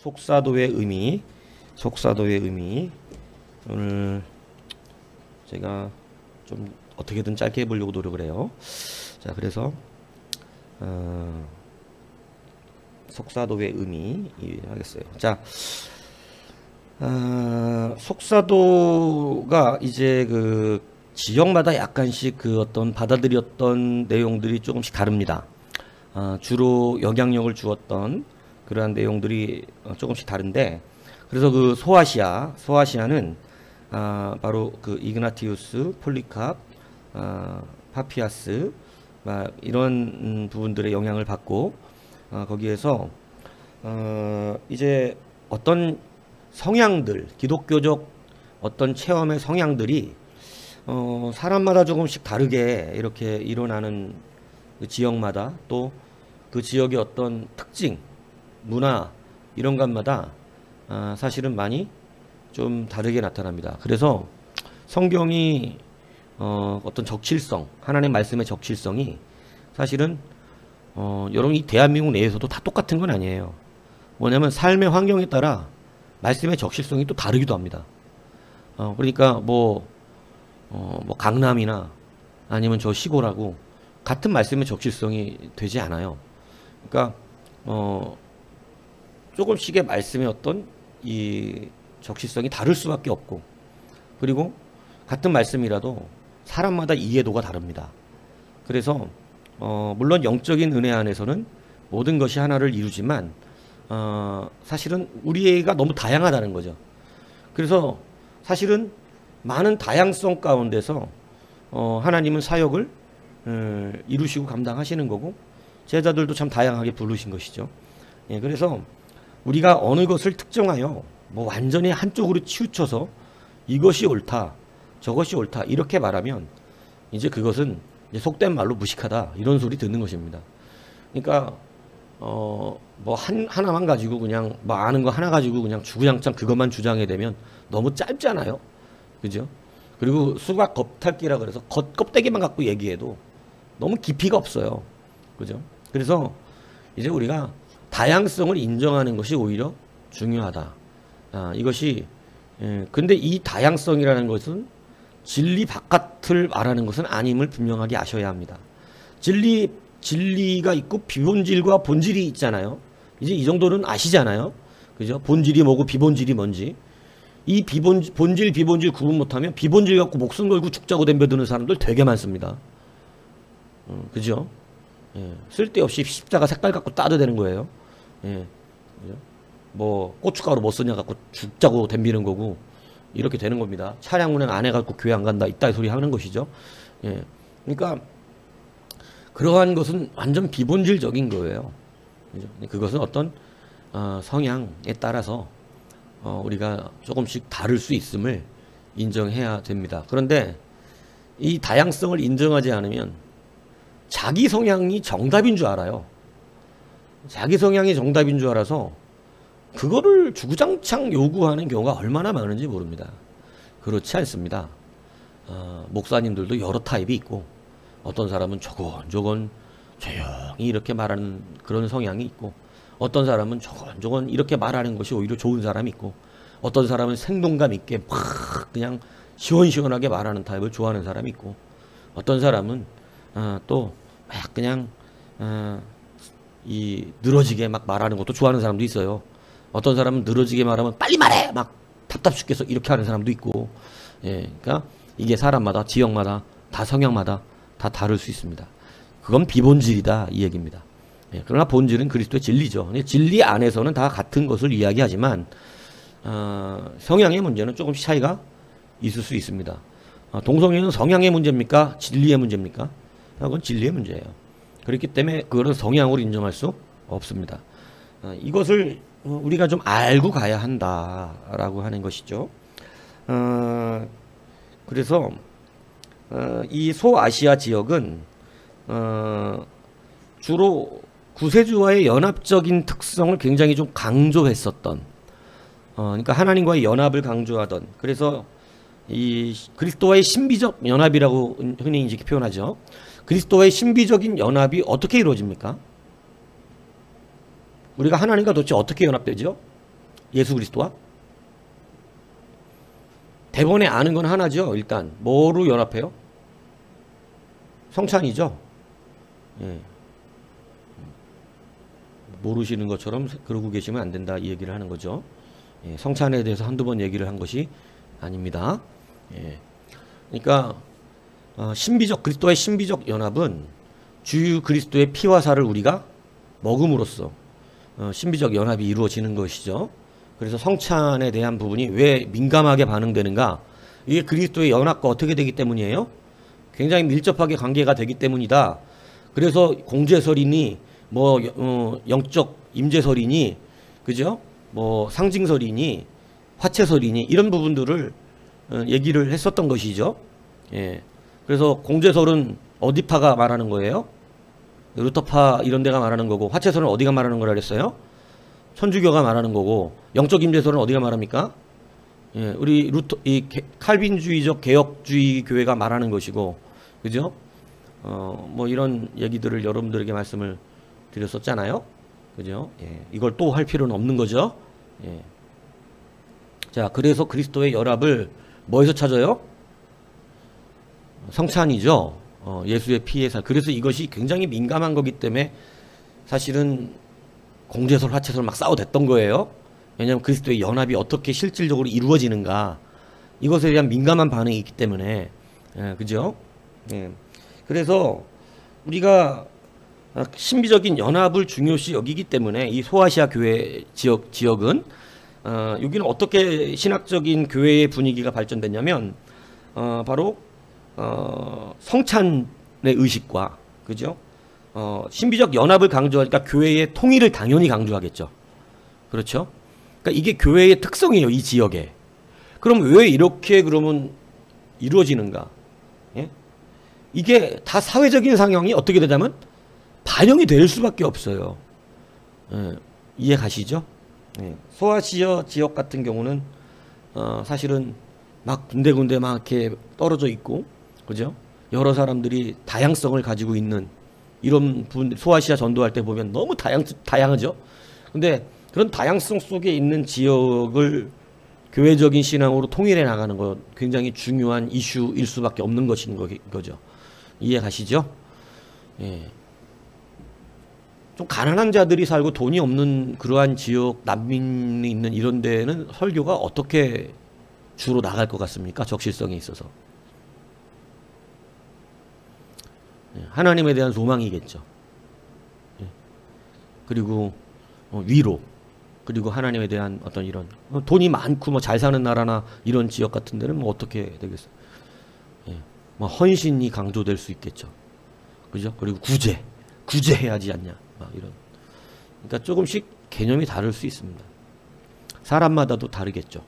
속사도의 의미, 속사도의 의미. 오늘 제가 좀 어떻게든 짧게 해보려고 노력을 해요. 자, 그래서 속사도의 의미 하겠어요. 자, 속사도가 이제 그 지역마다 약간씩 그 어떤 받아들였던 내용들이 조금씩 다릅니다. 주로 영향력을 주었던 그러한 내용들이 조금씩 다른데, 그래서 그 소아시아는 바로 그 이그나티우스, 폴리캅, 파피아스 이런 부분들의 영향을 받고, 거기에서 이제 어떤 성향들, 기독교적 어떤 체험의 성향들이 사람마다 조금씩 다르게 이렇게 일어나는 그 지역마다, 또 그 지역의 어떤 특징, 문화 이런 것마다 사실은 많이 좀 다르게 나타납니다. 그래서 성경이 어떤 적실성, 하나님의 말씀의 적실성이 사실은 여러분 이 대한민국 내에서도 다 똑같은 건 아니에요. 뭐냐면 삶의 환경에 따라 말씀의 적실성이 또 다르기도 합니다. 그러니까 뭐 강남이나 아니면 저 시골하고 같은 말씀의 적실성이 되지 않아요. 그러니까 조금씩의 말씀의 어떤 이 적실성이 다를 수밖에 없고, 그리고 같은 말씀이라도 사람마다 이해도가 다릅니다. 그래서 물론 영적인 은혜 안에서는 모든 것이 하나를 이루지만 사실은 우리가 너무 다양하다는 거죠. 그래서 사실은 많은 다양성 가운데서 하나님은 사역을 이루시고 감당하시는 거고, 제자들도 참 다양하게 부르신 것이죠. 예, 그래서 우리가 어느 것을 특정하여 뭐 완전히 한쪽으로 치우쳐서 이것이 옳다, 저것이 옳다 이렇게 말하면 이제 그것은 이제 속된 말로 무식하다 이런 소리 듣는 것입니다. 그러니까 뭐 하나만 가지고 그냥 뭐 아는 거 하나 가지고 그냥 주구장창 그것만 주장해 되면 너무 짧잖아요. 그죠? 그리고 수박 겉핥기라 그래서 껍데기만 갖고 얘기해도 너무 깊이가 없어요. 그죠? 그래서 이제 우리가 다양성을 인정하는 것이 오히려 중요하다. 이것이 근데 이 다양성이라는 것은 진리 바깥을 말하는 것은 아님을 분명하게 아셔야 합니다. 진리가 있고 비본질과 본질이 있잖아요. 이제 이 정도는 아시잖아요. 그죠? 본질이 뭐고 비본질이 뭔지. 이 본질 비본질 구분 못하면 비본질 갖고 목숨 걸고 죽자고 덤벼드는 사람들 되게 많습니다. 그죠? 예, 쓸데없이 십자가 색깔 갖고 따도 되는 거예요. 예, 그죠? 뭐 고춧가루 못 쓰냐 갖고 죽자고 덤비는 거고 이렇게 되는 겁니다. 차량 운행 안 해갖고 교회 안 간다 이따위 소리 하는 것이죠. 예, 그러니까 그러한 것은 완전 비본질적인 거예요. 그죠? 그것은 어떤 성향에 따라서 우리가 조금씩 다를 수 있음을 인정해야 됩니다. 그런데 이 다양성을 인정하지 않으면 자기 성향이 정답인 줄 알아요. 자기 성향이 정답인 줄 알아서 그거를 주구장창 요구하는 경우가 얼마나 많은지 모릅니다. 그렇지 않습니다. 목사님들도 여러 타입이 있고, 어떤 사람은 조곤조곤 조용히 이렇게 말하는 그런 성향이 있고, 어떤 사람은 조곤조곤 이렇게 말하는 것이 오히려 좋은 사람이 있고, 어떤 사람은 생동감 있게 막 그냥 시원시원하게 말하는 타입을 좋아하는 사람이 있고, 어떤 사람은 또 막 그냥 이 늘어지게 막 말하는 것도 좋아하는 사람도 있어요. 어떤 사람은 늘어지게 말하면 빨리 말해! 막 답답 죽겠어 이렇게 하는 사람도 있고. 예, 그러니까 이게 사람마다, 지역마다, 다 성향마다 다 다를 수 있습니다. 그건 비본질이다 이 얘기입니다. 예, 그러나 본질은 그리스도의 진리죠. 진리 안에서는 다 같은 것을 이야기하지만 성향의 문제는 조금씩 차이가 있을 수 있습니다. 동성애는 성향의 문제입니까? 진리의 문제입니까? 그건 진리의 문제예요. 그렇기 때문에 그거를 성향으로 인정할 수 없습니다. 이것을 우리가 좀 알고 가야 한다라고 하는 것이죠. 그래서 이 소아시아 지역은 주로 구세주와의 연합적인 특성을 굉장히 좀 강조했었던, 그러니까 하나님과의 연합을 강조하던, 그래서 이 그리스도와의 신비적 연합이라고 흔히 이제 표현하죠. 그리스도와의 신비적인 연합이 어떻게 이루어집니까? 우리가 하나님과 도대체 어떻게 연합되죠? 예수 그리스도와? 대번에 아는 건 하나죠. 일단 뭐로 연합해요? 성찬이죠. 예. 모르시는 것처럼 그러고 계시면 안 된다 이 얘기를 하는 거죠. 예. 성찬에 대해서 한두 번 얘기를 한 것이 아닙니다. 예. 그러니까 신비적 그리스도의 신비적 연합은 주 그리스도의 피와 살을 우리가 먹음으로써 신비적 연합이 이루어지는 것이죠. 그래서 성찬에 대한 부분이 왜 민감하게 반응되는가? 이게 그리스도의 연합과 어떻게 되기 때문이에요? 굉장히 밀접하게 관계가 되기 때문이다. 그래서 공제설이니 뭐 영적 임재설이니 그죠? 뭐 상징설이니 화채설이니 이런 부분들을 얘기를 했었던 것이죠. 예. 그래서 공제설은 어디 파가 말하는 거예요? 루터파 이런 데가 말하는 거고, 화채설은 어디가 말하는 거라 그랬어요? 천주교가 말하는 거고, 영적 임재설은 어디가 말합니까? 예, 우리 칼빈주의적 개혁주의 교회가 말하는 것이고, 그죠? 뭐 이런 얘기들을 여러분들에게 말씀을 드렸었잖아요. 그죠? 예, 이걸 또 할 필요는 없는 거죠. 예. 자, 그래서 그리스도의 연합을 뭐에서 찾아요? 성찬이죠. 예수의 피의 살. 그래서 이것이 굉장히 민감한 거기 때문에 사실은 공제설, 화채설 막 싸워댔던 거예요. 왜냐하면 그리스도의 연합이 어떻게 실질적으로 이루어지는가 이것에 대한 민감한 반응이 있기 때문에 그죠? 예. 그래서 우리가 신비적인 연합을 중요시 여기기 때문에 이 소아시아 교회 지역은 여기는 어떻게 신학적인 교회의 분위기가 발전됐냐면 바로 성찬의 의식과 그죠? 신비적 연합을 강조하니까 교회의 통일을 당연히 강조하겠죠. 그렇죠? 그러니까 이게 교회의 특성이에요, 이 지역에. 그럼 왜 이렇게 그러면 이루어지는가? 예? 이게 다 사회적인 상황이 어떻게 되냐면 반영이 될 수밖에 없어요. 예, 이해 가시죠? 예, 소아시아 지역 같은 경우는 사실은 막 군데군데 막 이렇게 떨어져 있고, 그죠? 여러 사람들이 다양성을 가지고 있는 이런 소아시아 전도할 때 보면 너무 다양하죠. 근데 그런 다양성 속에 있는 지역을 교회적인 신앙으로 통일해 나가는 것 굉장히 중요한 이슈일 수밖에 없는 것인 거죠. 이해 가시죠? 예. 좀 가난한 자들이 살고 돈이 없는 그러한 지역, 난민이 있는 이런 데는 설교가 어떻게 주로 나갈 것 같습니까? 적실성에 있어서. 하나님에 대한 소망이겠죠. 그리고 위로, 그리고 하나님에 대한 어떤 이런 돈이 많고 뭐 잘 사는 나라나 이런 지역 같은 데는 뭐 어떻게 되겠어요? 뭐 헌신이 강조될 수 있겠죠. 그죠? 그리고 구제해야지 않냐. 막 이런. 그러니까 조금씩 개념이 다를 수 있습니다. 사람마다도 다르겠죠.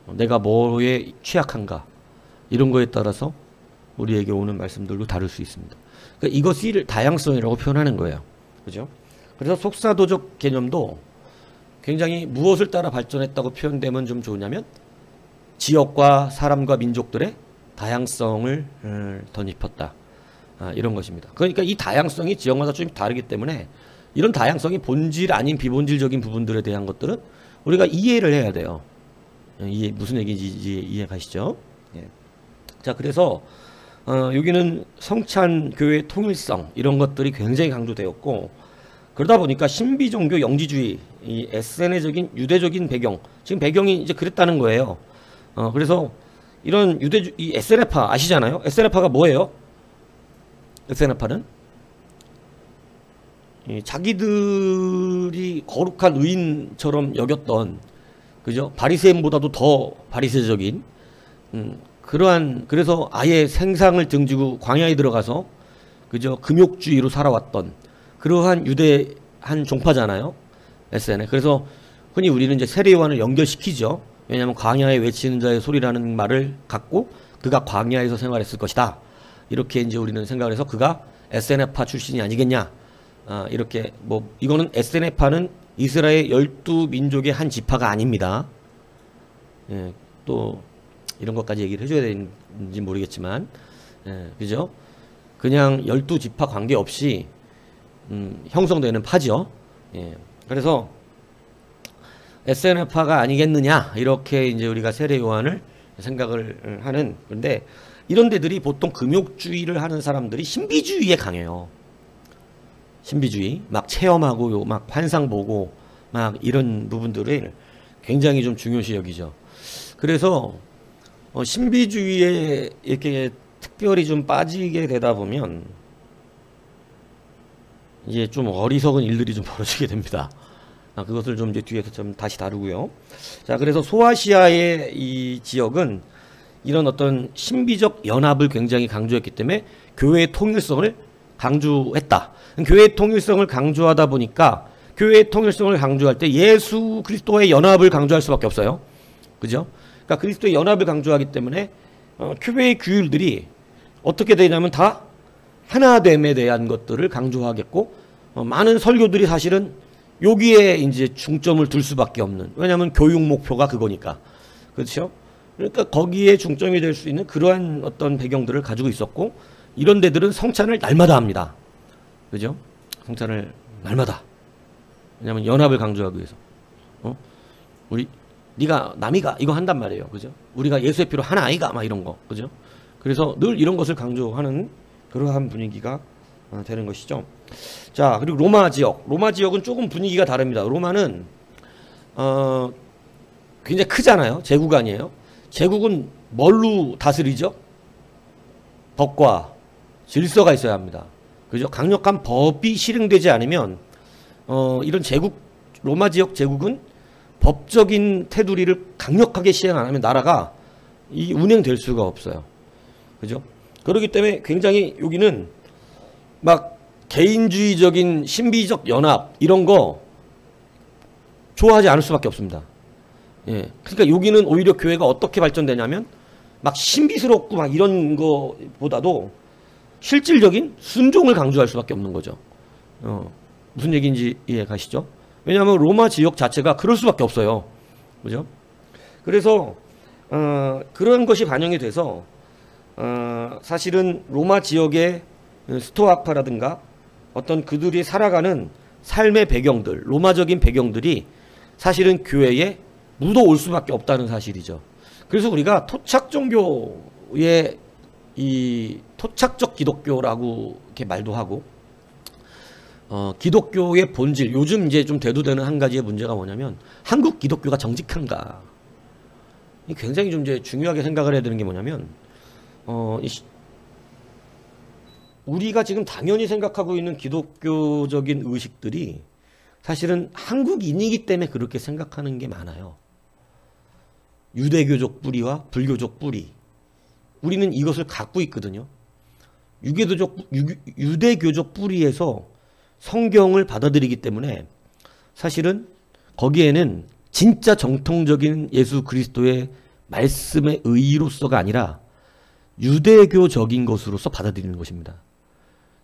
내가 뭐에 취약한가 이런 거에 따라서 우리에게 오는 말씀들도 다를 수 있습니다. 그러니까 이것을 다양성이라고 표현하는 거예요. 그죠? 그래서 속사도적 개념도 굉장히 무엇을 따라 발전했다고 표현되면 좀 좋으냐면 지역과 사람과 민족들의 다양성을 덧입혔다. 이런 것입니다. 그러니까 이 다양성이 지역마다 좀 다르기 때문에 이런 다양성이 본질 아닌 비본질적인 부분들에 대한 것들은 우리가 이해를 해야 돼요. 무슨 얘기인지 이해 가시죠? 예. 자, 그래서 여기는 성찬 교회의 통일성 이런 것들이 굉장히 강조되었고, 그러다 보니까 신비 종교 영지주의, 이 에세네적인 유대적인 배경, 지금 배경이 이제 그랬다는 거예요. 그래서 이런 이 에세네파 아시잖아요? 에세네파가 뭐예요? 에세네파는 자기들이 거룩한 의인처럼 여겼던, 그죠? 바리새인보다도 더 바리새적인 그래서 아예 생상을 등지고 광야에 들어가서 그죠? 금욕주의로 살아왔던 그러한 유대 한 종파잖아요. 에세네. 그래서 흔히 우리는 이제 세례요한을 연결시키죠. 왜냐하면 광야에 외치는 자의 소리라는 말을 갖고 그가 광야에서 생활했을 것이다. 이렇게 이제 우리는 생각을 해서 그가 에세네파 출신이 아니겠냐. 이렇게 뭐 이거는 에세네파는 이스라엘 12민족의 한 지파가 아닙니다. 예, 또 이런 것까지 얘기를 해줘야 되는지 모르겠지만, 그죠? 그냥 12지파 관계없이 형성되는 파죠. 예, 그래서 SNF파가 아니겠느냐 이렇게 이제 우리가 세례 요한을 생각을 하는. 근데 이런 데들이 보통 금욕주의를 하는 사람들이 신비주의에 강해요. 신비주의 막 체험하고 막 환상 보고 막 이런 부분들을 굉장히 좀 중요시 여기죠. 그래서 신비주의에 이렇게 특별히 좀 빠지게 되다 보면 이제 좀 어리석은 일들이 좀 벌어지게 됩니다. 그것을 좀 이제 뒤에서 좀 다시 다루고요. 자, 그래서 소아시아의 이 지역은 이런 어떤 신비적 연합을 굉장히 강조했기 때문에 교회의 통일성을 강조했다. 교회의 통일성을 강조하다 보니까 교회의 통일성을 강조할 때 예수 그리스도의 연합을 강조할 수밖에 없어요. 그죠? 그러니까 그리스도의 연합을 강조하기 때문에 교회의 규율들이 어떻게 되냐면 다 하나됨에 대한 것들을 강조하겠고 많은 설교들이 사실은 여기에 이제 중점을 둘 수밖에 없는. 왜냐하면 교육 목표가 그거니까. 그렇죠? 그러니까 거기에 중점이 될 수 있는 그러한 어떤 배경들을 가지고 있었고 이런 데들은 성찬을 날마다 합니다. 그죠? 성찬을 날마다. 왜냐하면 연합을 강조하기 위해서. 우리 네가 남이가 이거 한단 말이에요. 그죠? 우리가 예수의 피로 하나 아이가 막 이런 거. 그죠? 그래서 늘 이런 것을 강조하는 그러한 분위기가 되는 것이죠. 자, 그리고 로마 지역. 로마 지역은 조금 분위기가 다릅니다. 로마는 굉장히 크잖아요. 제국 아니에요. 제국은 뭘로 다스리죠? 법과 질서가 있어야 합니다. 그죠? 강력한 법이 실행되지 않으면 이런 제국, 로마 지역 제국은 법적인 테두리를 강력하게 시행 안 하면 나라가 이 운행될 수가 없어요. 그죠? 그렇기 때문에 굉장히 여기는 막 개인주의적인 신비적 연합 이런 거 좋아하지 않을 수밖에 없습니다. 예. 그러니까 여기는 오히려 교회가 어떻게 발전되냐면 막 신비스럽고 막 이런 거보다도 실질적인 순종을 강조할 수밖에 없는 거죠. 무슨 얘기인지 이해 가시죠? 왜냐하면 로마 지역 자체가 그럴 수밖에 없어요. 그죠? 그래서 그런 것이 반영이 돼서 사실은 로마 지역의 스토아파라든가 어떤 그들이 살아가는 삶의 배경들, 로마적인 배경들이 사실은 교회에 묻어올 수밖에 없다는 사실이죠. 그래서 우리가 토착 종교의 이 토착적 기독교라고 이렇게 말도 하고 기독교의 본질, 요즘 이제 좀 대두되는 한 가지의 문제가 뭐냐면 한국 기독교가 정직한가? 굉장히 좀 이제 중요하게 생각을 해야 되는 게 뭐냐면 우리가 지금 당연히 생각하고 있는 기독교적인 의식들이 사실은 한국인이기 때문에 그렇게 생각하는 게 많아요. 유대교적 뿌리와 불교적 뿌리. 우리는 이것을 갖고 있거든요. 유대교적 뿌리에서 성경을 받아들이기 때문에 사실은 거기에는 진짜 정통적인 예수 그리스도의 말씀의 의로서가 아니라 유대교적인 것으로서 받아들이는 것입니다.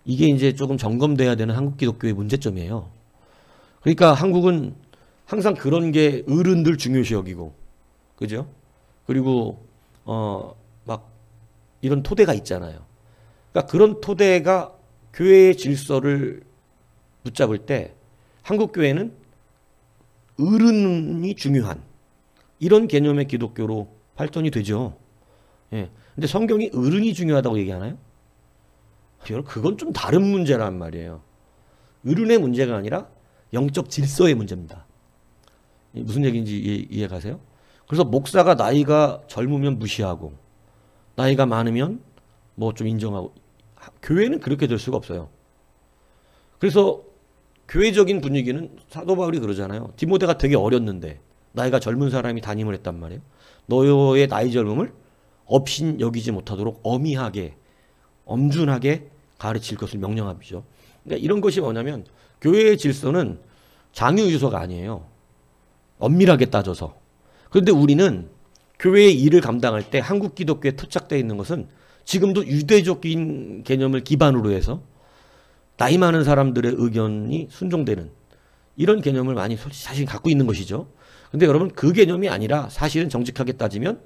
이게 이제 조금 점검돼야 되는 한국 기독교의 문제점이에요. 그러니까 한국은 항상 그런 게 어른들 중요시 여기고, 그죠? 그리고 막 이런 토대가 있잖아요. 그러니까 그런 토대가 교회의 질서를 붙잡을 때 한국 교회는 어른이 중요한 이런 개념의 기독교로 발전이 되죠. 예. 근데 성경이 어른이 중요하다고 얘기하나요? 여러분, 그건 좀 다른 문제란 말이에요. 어른의 문제가 아니라 영적 질서의 문제입니다. 무슨 얘기인지 이해 가세요? 그래서 목사가 나이가 젊으면 무시하고 나이가 많으면 뭐 좀 인정하고, 교회는 그렇게 될 수가 없어요. 그래서 교회적인 분위기는 사도 바울이 그러잖아요. 디모데가 되게 어렸는데 나이가 젊은 사람이 담임을 했단 말이에요. 너의 나이 젊음을 업신 여기지 못하도록 엄히하게 엄준하게 가르칠 것을 명령하죠. 그러니까 이런 것이 뭐냐면 교회의 질서는 장유유서가 아니에요. 엄밀하게 따져서. 그런데 우리는 교회의 일을 감당할 때 한국 기독교에 토착되어 있는 것은 지금도 유대적인 개념을 기반으로 해서 나이 많은 사람들의 의견이 순종되는 이런 개념을 많이 사실 갖고 있는 것이죠. 근데 여러분, 그 개념이 아니라 사실은 정직하게 따지면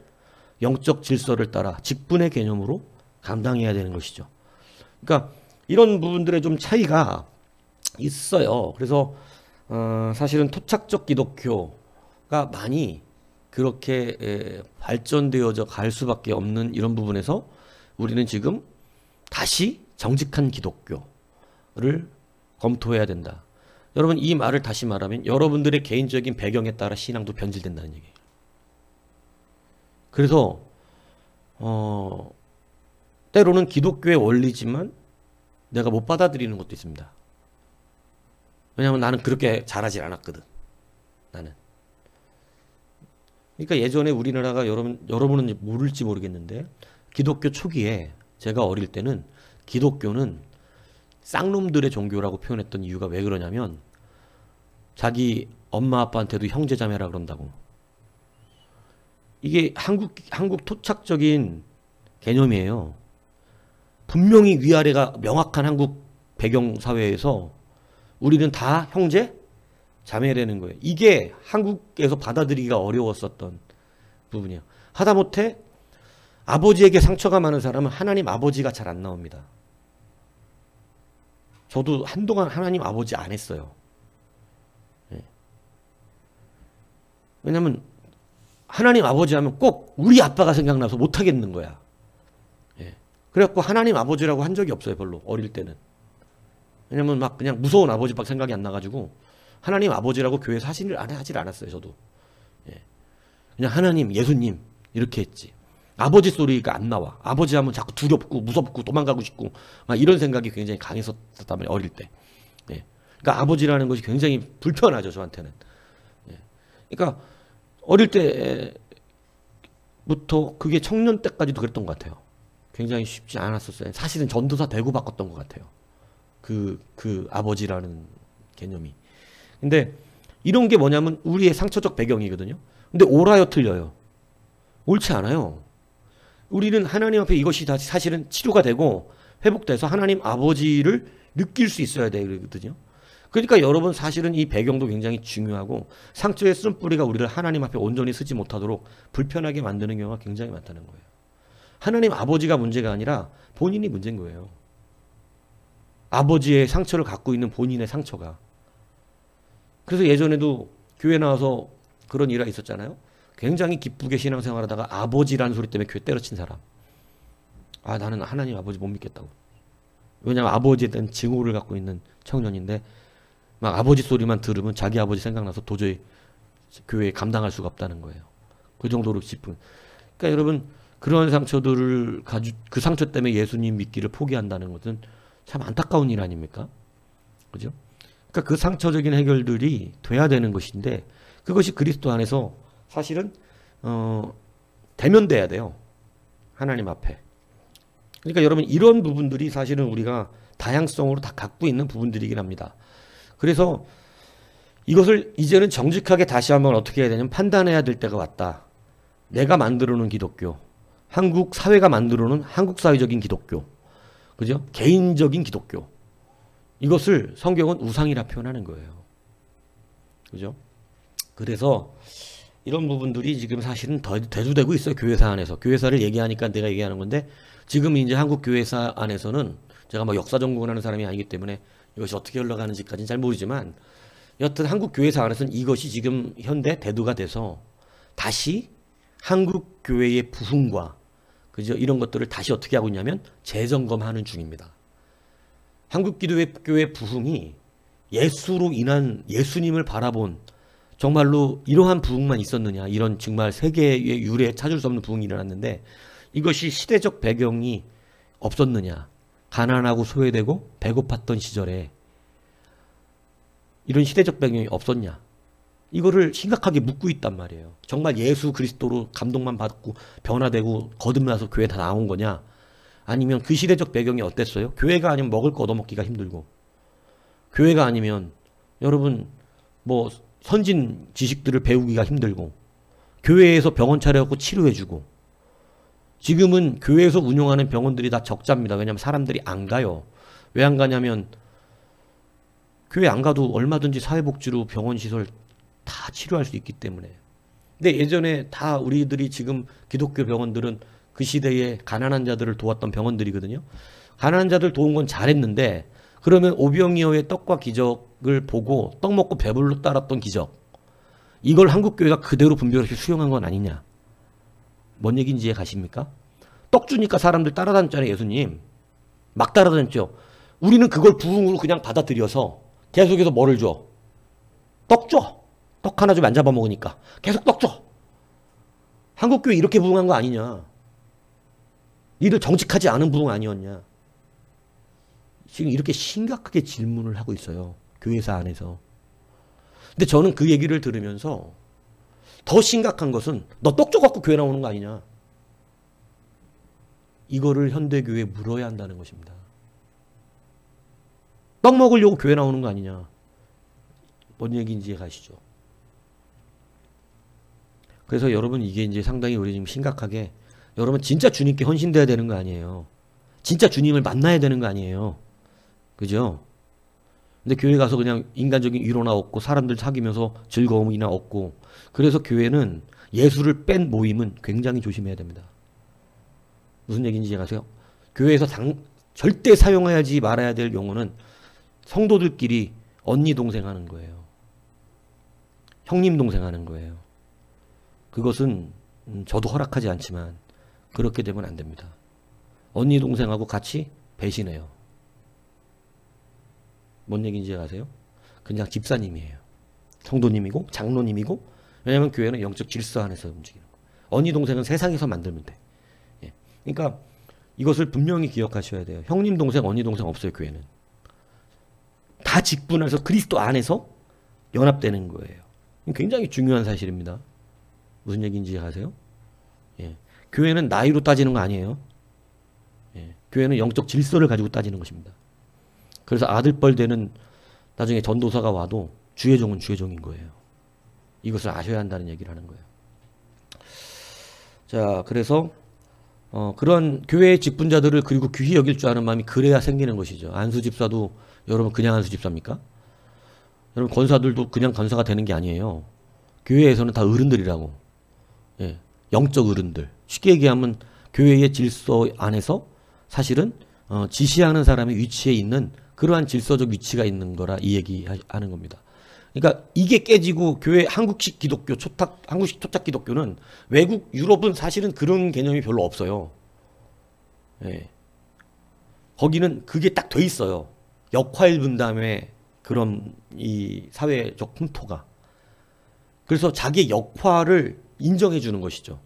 영적 질서를 따라 직분의 개념으로 감당해야 되는 것이죠. 그러니까 이런 부분들의 좀 차이가 있어요. 그래서 사실은 토착적 기독교, 많이 그렇게 발전되어져 갈 수밖에 없는 이런 부분에서 우리는 지금 다시 정직한 기독교를 검토해야 된다. 여러분, 이 말을 다시 말하면 여러분들의 개인적인 배경에 따라 신앙도 변질된다는 얘기예요. 그래서 때로는 기독교의 원리지만 내가 못 받아들이는 것도 있습니다. 왜냐하면 나는 그렇게 잘하지 않았거든. 나는. 그러니까 예전에 우리나라가 여러분은 모를지 모르겠는데 기독교 초기에 제가 어릴 때는 기독교는 쌍놈들의 종교라고 표현했던 이유가 왜 그러냐면 자기 엄마 아빠한테도 형제자매라 그런다고. 이게 한국 토착적인 개념이에요. 분명히 위아래가 명확한 한국 배경 사회에서 우리는 다 형제 자매라는 거예요. 이게 한국에서 받아들이기가 어려웠었던 부분이에요. 하다못해 아버지에게 상처가 많은 사람은 하나님 아버지가 잘 안 나옵니다. 저도 한동안 하나님 아버지 안 했어요. 네. 왜냐면 하나님 아버지 하면 꼭 우리 아빠가 생각나서 못 하겠는 거야. 네. 그래갖고 하나님 아버지라고 한 적이 없어요. 별로 어릴 때는. 왜냐면 막 그냥 무서운 아버지밖에 생각이 안 나가지고 하나님 아버지라고 교회에서 하질 않았어요. 저도. 예. 그냥 하나님, 예수님 이렇게 했지. 아버지 소리가 안 나와. 아버지 하면 자꾸 두렵고 무섭고 도망가고 싶고 막 이런 생각이 굉장히 강했었단 말이에요. 어릴 때. 예. 그러니까 아버지라는 것이 굉장히 불편하죠. 저한테는. 예. 그러니까 어릴 때부터 그게 청년 때까지도 그랬던 것 같아요. 굉장히 쉽지 않았었어요. 사실은 전도사 되고 바꿨던 것 같아요. 그 아버지라는 개념이. 근데 이런 게 뭐냐면 우리의 상처적 배경이거든요. 근데 옳아요, 틀려요? 옳지 않아요. 우리는 하나님 앞에 이것이 다시 사실은 치료가 되고 회복돼서 하나님 아버지를 느낄 수 있어야 되거든요. 그러니까 여러분 사실은 이 배경도 굉장히 중요하고 상처의 쓴뿌리가 우리를 하나님 앞에 온전히 서지 못하도록 불편하게 만드는 경우가 굉장히 많다는 거예요. 하나님 아버지가 문제가 아니라 본인이 문제인 거예요. 아버지의 상처를 갖고 있는 본인의 상처가. 그래서 예전에도 교회 나와서 그런 일화가 있었잖아요. 굉장히 기쁘게 신앙생활하다가 아버지라는 소리 때문에 교회 때려친 사람. 아, 나는 하나님 아버지 못 믿겠다고. 왜냐하면 아버지에 대한 증오를 갖고 있는 청년인데 막 아버지 소리만 들으면 자기 아버지 생각나서 도저히 교회에 감당할 수가 없다는 거예요. 그 정도로 깊은. 그러니까 여러분 그런 상처들을 가지고 그 상처 때문에 예수님 믿기를 포기한다는 것은 참 안타까운 일 아닙니까? 그죠? 그러니까 그 상처적인 해결들이 돼야 되는 것인데 그것이 그리스도 안에서 사실은 대면돼야 돼요. 하나님 앞에. 그러니까 여러분 이런 부분들이 사실은 우리가 다양성으로 다 갖고 있는 부분들이긴 합니다. 그래서 이것을 이제는 정직하게 다시 한번 어떻게 해야 되냐면 판단해야 될 때가 왔다. 내가 만들어 놓은 기독교, 한국 사회가 만들어 놓은 한국 사회적인 기독교, 그죠? 개인적인 기독교. 이것을 성경은 우상이라 표현하는 거예요. 그죠? 그래서 이런 부분들이 지금 사실은 대두되고 있어요. 교회사 안에서. 교회사를 얘기하니까 내가 얘기하는 건데 지금 이제 한국 교회사 안에서는 제가 막 역사 전공하는 사람이 아니기 때문에 이것이 어떻게 흘러가는지까지는 잘 모르지만 여튼 한국 교회사 안에서는 이것이 지금 현대 대두가 돼서 다시 한국 교회의 부흥과 그죠? 이런 것들을 다시 어떻게 하고 있냐면 재점검하는 중입니다. 한국 기독교의 부흥이 예수로 인한 예수님을 바라본 정말로 이러한 부흥만 있었느냐, 이런 정말 세계의 유례에 찾을 수 없는 부흥이 일어났는데 이것이 시대적 배경이 없었느냐, 가난하고 소외되고 배고팠던 시절에 이런 시대적 배경이 없었냐, 이거를 심각하게 묻고 있단 말이에요. 정말 예수 그리스도로 감동만 받고 변화되고 거듭나서 교회 다 나온 거냐, 아니면 그 시대적 배경이 어땠어요? 교회가 아니면 먹을 거 얻어먹기가 힘들고, 교회가 아니면 여러분 뭐 선진 지식들을 배우기가 힘들고, 교회에서 병원 차려갖고 치료해주고, 지금은 교회에서 운영하는 병원들이 다 적자입니다. 왜냐하면 사람들이 안 가요. 왜 안 가냐면 교회 안 가도 얼마든지 사회복지로 병원 시설 다 치료할 수 있기 때문에. 근데 예전에 다 우리들이 지금 기독교 병원들은 그 시대에 가난한 자들을 도왔던 병원들이거든요. 가난한 자들 도운 건 잘했는데 그러면 오병이어의 떡과 기적을 보고 떡 먹고 배불러 따랐던 기적, 이걸 한국교회가 그대로 분별해서 수용한 건 아니냐. 뭔 얘기인지 이해 가십니까? 떡 주니까 사람들 따라다녔잖아요. 예수님. 막 따라다녔죠. 우리는 그걸 부흥으로 그냥 받아들여서 계속해서 뭐를 줘? 떡 줘. 떡 하나 좀 안 잡아먹으니까. 계속 떡 줘. 한국교회 이렇게 부흥한 거 아니냐. 니들 정직하지 않은 부흥 아니었냐. 지금 이렇게 심각하게 질문을 하고 있어요. 교회사 안에서. 근데 저는 그 얘기를 들으면서 더 심각한 것은 너 떡 줘갖고 교회 나오는 거 아니냐. 이거를 현대교회에 물어야 한다는 것입니다. 떡 먹으려고 교회 나오는 거 아니냐. 뭔 얘기인지 가시죠. 그래서 여러분 이게 이제 상당히 우리 지금 심각하게 여러분 진짜 주님께 헌신돼야 되는 거 아니에요. 진짜 주님을 만나야 되는 거 아니에요. 그죠? 근데 교회 가서 그냥 인간적인 위로나 얻고 사람들 사귀면서 즐거움이나 얻고 그래서 교회는 예수를 뺀 모임은 굉장히 조심해야 됩니다. 무슨 얘기인지 이해가세요? 교회에서 절대 사용하지 말아야 될 용어는 성도들끼리 언니 동생 하는 거예요. 형님 동생 하는 거예요. 그것은 저도 허락하지 않지만 그렇게 되면 안 됩니다. 언니 동생하고 같이 배신해요. 뭔 얘기인지 아세요? 그냥 집사님이에요. 성도님이고 장로님이고 왜냐하면 교회는 영적 질서 안에서 움직이는 거예요. 언니 동생은 세상에서 만들면 돼. 예. 그러니까 이것을 분명히 기억하셔야 돼요. 형님 동생 언니 동생 없어요. 교회는. 다 직분해서 그리스도 안에서 연합되는 거예요. 굉장히 중요한 사실입니다. 무슨 얘기인지 아세요? 예. 교회는 나이로 따지는 거 아니에요. 예. 교회는 영적 질서를 가지고 따지는 것입니다. 그래서 아들뻘 되는 나중에 전도사가 와도 주의 종은 주의 종인 거예요. 이것을 아셔야 한다는 얘기를 하는 거예요. 자, 그래서 그런 교회의 직분자들을 그리고 귀히 여길 줄 아는 마음이 그래야 생기는 것이죠. 안수 집사도 여러분 그냥 안수 집사입니까? 여러분 권사들도 그냥 권사가 되는 게 아니에요. 교회에서는 다 어른들이라고. 예, 영적 어른들. 쉽게 얘기하면 교회의 질서 안에서 사실은 지시하는 사람의 위치에 있는 그러한 질서적 위치가 있는 거라 이 얘기하는 겁니다. 그러니까 이게 깨지고 교회 한국식 기독교 한국식 초착 기독교는 외국 유럽은 사실은 그런 개념이 별로 없어요. 예. 거기는 그게 딱 돼 있어요. 역할 분담의 그런 이 사회적 풍토가. 그래서 자기의 역할을 인정해 주는 것이죠.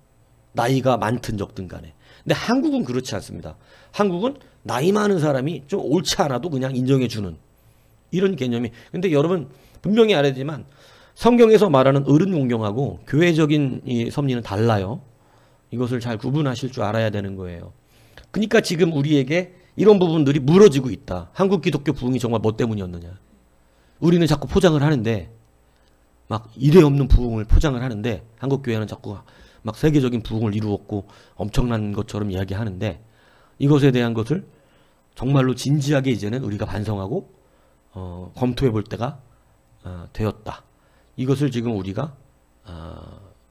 나이가 많든 적든 간에. 근데 한국은 그렇지 않습니다. 한국은 나이 많은 사람이 좀 옳지 않아도 그냥 인정해 주는 이런 개념이. 근데 여러분 분명히 알아야 되지만 성경에서 말하는 어른 존경하고 교회적인 이 섭리는 달라요. 이것을 잘 구분하실 줄 알아야 되는 거예요. 그러니까 지금 우리에게 이런 부분들이 무너지고 있다. 한국 기독교 부흥이 정말 뭐 때문이었느냐. 우리는 자꾸 포장을 하는데 막 이례 없는 부흥을 포장을 하는데 한국 교회는 자꾸 막 세계적인 부흥을 이루었고 엄청난 것처럼 이야기하는데 이것에 대한 것을 정말로 진지하게 이제는 우리가 반성하고 검토해 볼 때가 되었다. 이것을 지금 우리가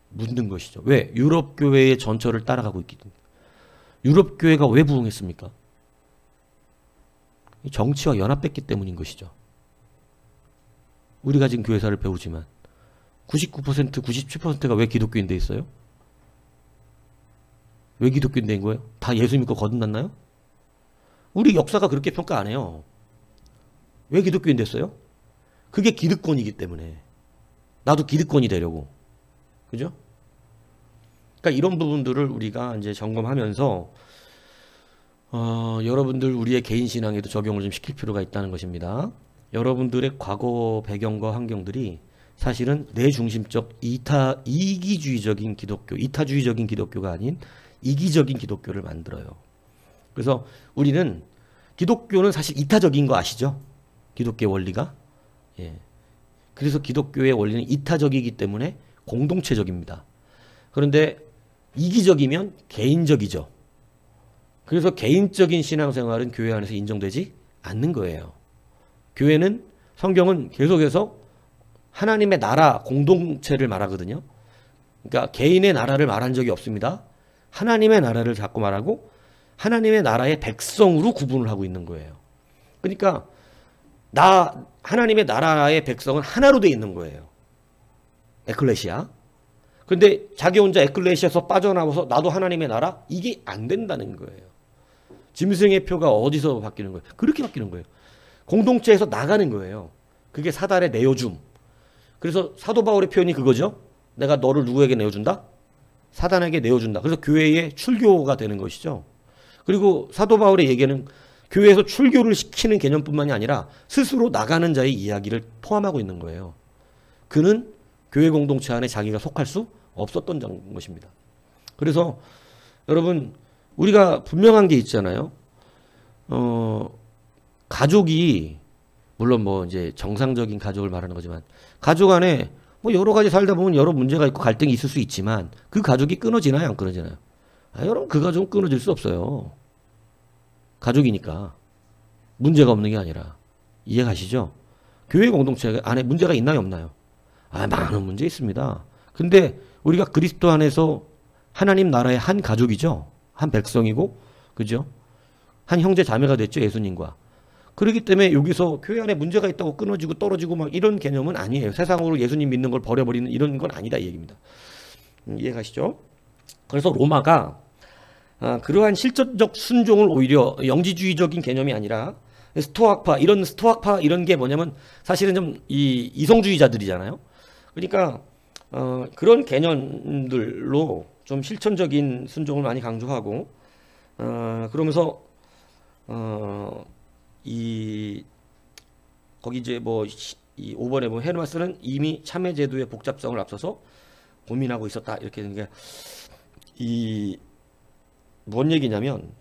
묻는 것이죠. 왜? 유럽 교회의 전철을 따라가고 있기 때문에. 유럽 교회가 왜 부흥했습니까? 정치와 연합했기 때문인 것이죠. 우리가 지금 교회사를 배우지만 99%, 97%가 왜 기독교인데 있어요? 왜 기독교인데인 거예요? 다 예수 믿고 거듭났나요? 우리 역사가 그렇게 평가 안 해요. 왜 기독교인 됐어요? 그게 기득권이기 때문에. 나도 기득권이 되려고. 그죠? 그러니까 이런 부분들을 우리가 이제 점검하면서 여러분들 우리의 개인 신앙에도 적용을 좀 시킬 필요가 있다는 것입니다. 여러분들의 과거 배경과 환경들이 사실은 내 중심적 이기주의적인 기독교, 이타주의적인 기독교가 아닌 이기적인 기독교를 만들어요. 그래서 우리는 기독교는 사실 이타적인 거 아시죠? 기독교의 원리가. 예. 그래서 기독교의 원리는 이타적이기 때문에 공동체적입니다. 그런데 이기적이면 개인적이죠. 그래서 개인적인 신앙생활은 교회 안에서 인정되지 않는 거예요. 교회는 성경은 계속해서 하나님의 나라 공동체를 말하거든요. 그러니까 개인의 나라를 말한 적이 없습니다. 하나님의 나라를 자꾸 말하고 하나님의 나라의 백성으로 구분을 하고 있는 거예요. 그러니까 하나님의 나라의 백성은 하나로 되어 있는 거예요. 에클레시아. 근데 자기 혼자 에클레시아에서 빠져나와서 나도 하나님의 나라? 이게 안 된다는 거예요. 짐승의 표가 어디서 바뀌는 거예요? 그렇게 바뀌는 거예요. 공동체에서 나가는 거예요. 그게 사단의 내어줌. 그래서 사도 바울의 표현이 그거죠. 내가 너를 누구에게 내어준다? 사단에게 내어준다. 그래서 교회의 출교가 되는 것이죠. 그리고 사도 바울의 얘기는 교회에서 출교를 시키는 개념뿐만이 아니라 스스로 나가는 자의 이야기를 포함하고 있는 거예요. 그는 교회 공동체 안에 자기가 속할 수 없었던 것입니다. 그래서 여러분 우리가 분명한 게 있잖아요. 가족이 물론 뭐 이제 정상적인 가족을 말하는 거지만 가족 안에 뭐 여러 가지 살다 보면 여러 문제가 있고 갈등이 있을 수 있지만 그 가족이 끊어지나요? 안 끊어지나요? 여러분 그 가족은 끊어질 수 없어요. 가족이니까 문제가 없는 게 아니라 이해 가시죠? 교회 공동체 안에 문제가 있나요? 없나요? 많은 문제 있습니다. 근데 우리가 그리스도 안에서 하나님 나라의 한 가족이죠. 한 백성이고 그죠? 한 형제 자매가 됐죠. 예수님과. 그렇기 때문에 여기서 교회 안에 문제가 있다고 끊어지고 떨어지고 막 이런 개념은 아니에요. 세상으로 예수님 믿는 걸 버려버리는 이런 건 아니다 이 얘기입니다. 이해 가시죠? 그래서 로마가 그러한 실전적 순종을 오히려 영지주의적인 개념이 아니라 스토아파 이런 게 뭐냐면 사실은 좀 이성주의자들이잖아요. 그러니까 그런 개념들로 좀 실천적인 순종을 많이 강조하고 그러면서 거기 이제 뭐 이 5번에 보면 헤르마스는 이미 참회 제도의 복잡성을 앞서서 고민하고 있었다 이렇게 되는 게 뭔 얘기냐면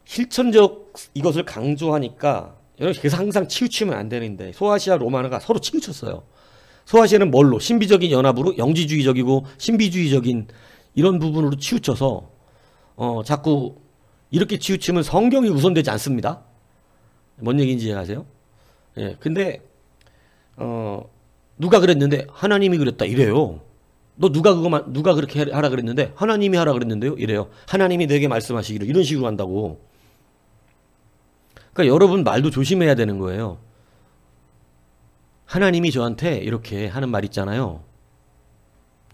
실천적 이것을 강조하니까 여러분 그래서 항상 치우치면 안 되는데 소아시아 로마가 서로 치우쳤어요. 소아시아는 뭘로? 신비적인 연합으로 영지주의적이고 신비주의적인 이런 부분으로 치우쳐서 자꾸 이렇게 치우치면 성경이 우선되지 않습니다. 뭔 얘기인지 이해하세요? 예, 근데 누가 그랬는데 하나님이 그랬다 이래요. 너 누가 그렇게 하라 그랬는데 하나님이 하라 그랬는데요 이래요. 하나님이 내게 말씀하시기를 이런 식으로 한다고. 그러니까 여러분 말도 조심해야 되는 거예요. 하나님이 저한테 이렇게 하는 말 있잖아요.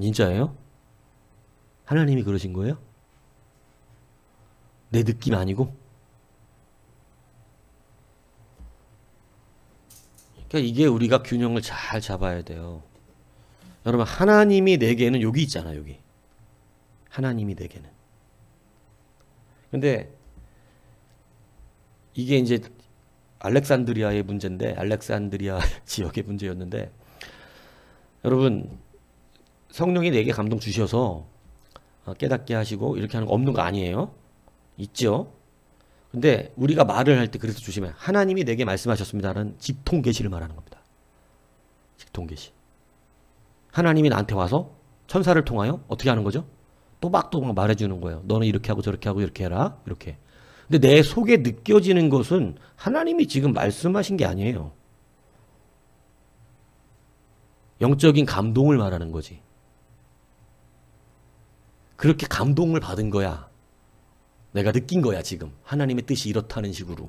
진짜예요? 하나님이 그러신 거예요? 내 느낌 아니고? 그러니까 이게 우리가 균형을 잘 잡아야 돼요. 여러분 하나님이 내게는 여기 있잖아요. 여기. 하나님이 내게는. 근데 이게 이제 알렉산드리아의 문제인데 알렉산드리아 지역의 문제였는데 여러분 성령이 내게 감동 주셔서 깨닫게 하시고 이렇게 하는 거 없는 거 아니에요? 있죠? 근데 우리가 말을 할 때 그래서 조심해. 하나님이 내게 말씀하셨습니다라는 직통계시를 말하는 겁니다. 직통계시. 하나님이 나한테 와서 천사를 통하여 어떻게 하는 거죠? 또박또박 말해주는 거예요. 너는 이렇게 하고 저렇게 하고 이렇게 해라. 이렇게. 근데 내 속에 느껴지는 것은 하나님이 지금 말씀하신 게 아니에요. 영적인 감동을 말하는 거지. 그렇게 감동을 받은 거야. 내가 느낀 거야 지금. 하나님의 뜻이 이렇다는 식으로.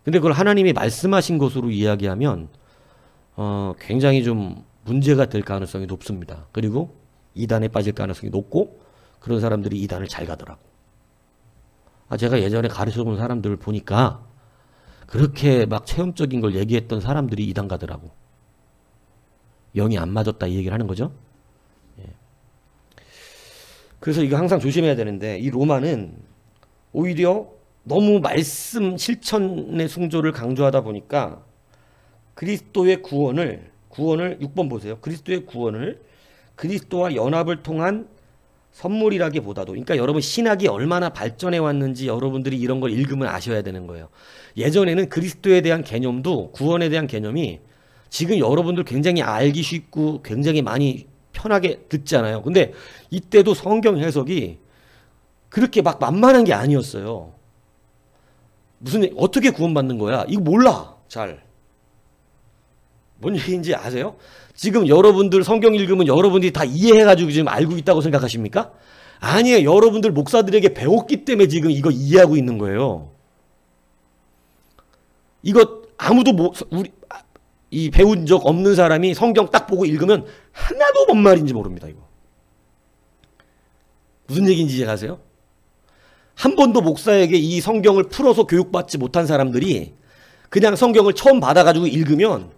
근데 그걸 하나님이 말씀하신 것으로 이야기하면 굉장히 좀 문제가 될 가능성이 높습니다. 그리고 이단에 빠질 가능성이 높고 그런 사람들이 이단을 잘 가더라고. 제가 예전에 가르쳐본 사람들을 보니까 그렇게 막 체험적인 걸 얘기했던 사람들이 이단 가더라고. 영이 안 맞았다 이 얘기를 하는 거죠. 예. 그래서 이거 항상 조심해야 되는데 이 로마는 오히려 너무 말씀 실천의 숭조를 강조하다 보니까 그리스도의 구원을 6번 보세요. 그리스도의 구원을 그리스도와 연합을 통한 선물이라기보다도 그러니까 여러분 신학이 얼마나 발전해 왔는지 여러분들이 이런 걸 읽으면 아셔야 되는 거예요. 예전에는 그리스도에 대한 개념도 구원에 대한 개념이 지금 여러분들 굉장히 알기 쉽고 굉장히 많이 편하게 듣잖아요. 근데 이때도 성경 해석이 그렇게 막 만만한 게 아니었어요. 어떻게 구원받는 거야? 이거 몰라. 잘. 뭔 얘기인지 아세요? 지금 여러분들 성경 읽으면 여러분들이 다 이해해가지고 지금 알고 있다고 생각하십니까? 아니에요. 여러분들 목사들에게 배웠기 때문에 지금 이거 이해하고 있는 거예요. 이거 아무도 이 배운 적 없는 사람이 성경 딱 보고 읽으면 하나도 뭔 말인지 모릅니다. 이거 무슨 얘기인지 이해가세요? 한 번도 목사에게 이 성경을 풀어서 교육받지 못한 사람들이 그냥 성경을 처음 받아가지고 읽으면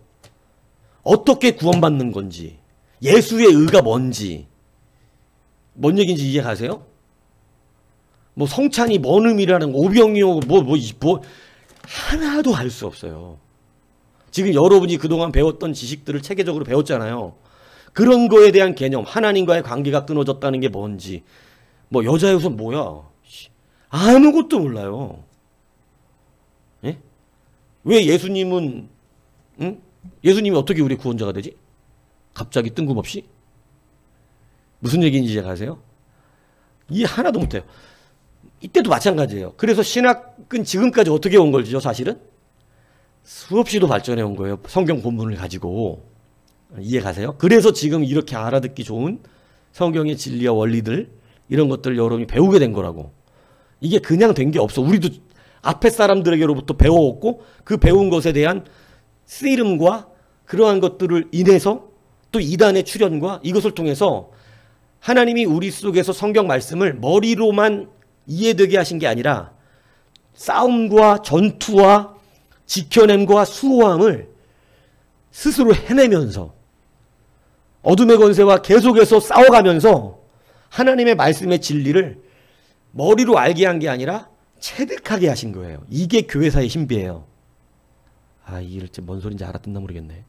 어떻게 구원받는 건지, 예수의 의가 뭔지, 뭔 얘기인지 이해가세요? 뭐 성찬이 뭔 의미라는 오병이요 뭐 하나도 알 수 없어요. 지금 여러분이 그동안 배웠던 지식들을 체계적으로 배웠잖아요. 그런 거에 대한 개념, 하나님과의 관계가 끊어졌다는 게 뭔지, 뭐 여자의 우선 뭐야? 아무것도 몰라요. 예? 왜 예수님은 예수님이 어떻게 우리 구원자가 되지? 갑자기 뜬금없이? 무슨 얘기인지 이해 가세요? 이해 하나도 못해요. 이때도 마찬가지예요. 그래서 신학은 지금까지 어떻게 온 걸지요, 사실은? 수없이도 발전해 온 거예요. 성경 본문을 가지고. 이해 가세요? 그래서 지금 이렇게 알아듣기 좋은 성경의 진리와 원리들, 이런 것들을 여러분이 배우게 된 거라고. 이게 그냥 된 게 없어. 우리도 앞에 사람들에게로부터 배워왔고 그 배운 것에 대한 쓰이름과 그러한 것들을 인해서 또 이단의 출현과 이것을 통해서 하나님이 우리 속에서 성경 말씀을 머리로만 이해되게 하신 게 아니라 싸움과 전투와 지켜냄과 수호함을 스스로 해내면서 어둠의 권세와 계속해서 싸워가면서 하나님의 말씀의 진리를 머리로 알게 한 게 아니라 체득하게 하신 거예요. 이게 교회사의 신비예요. 아, 이게 뭔 소린지 알아듣나 모르겠네.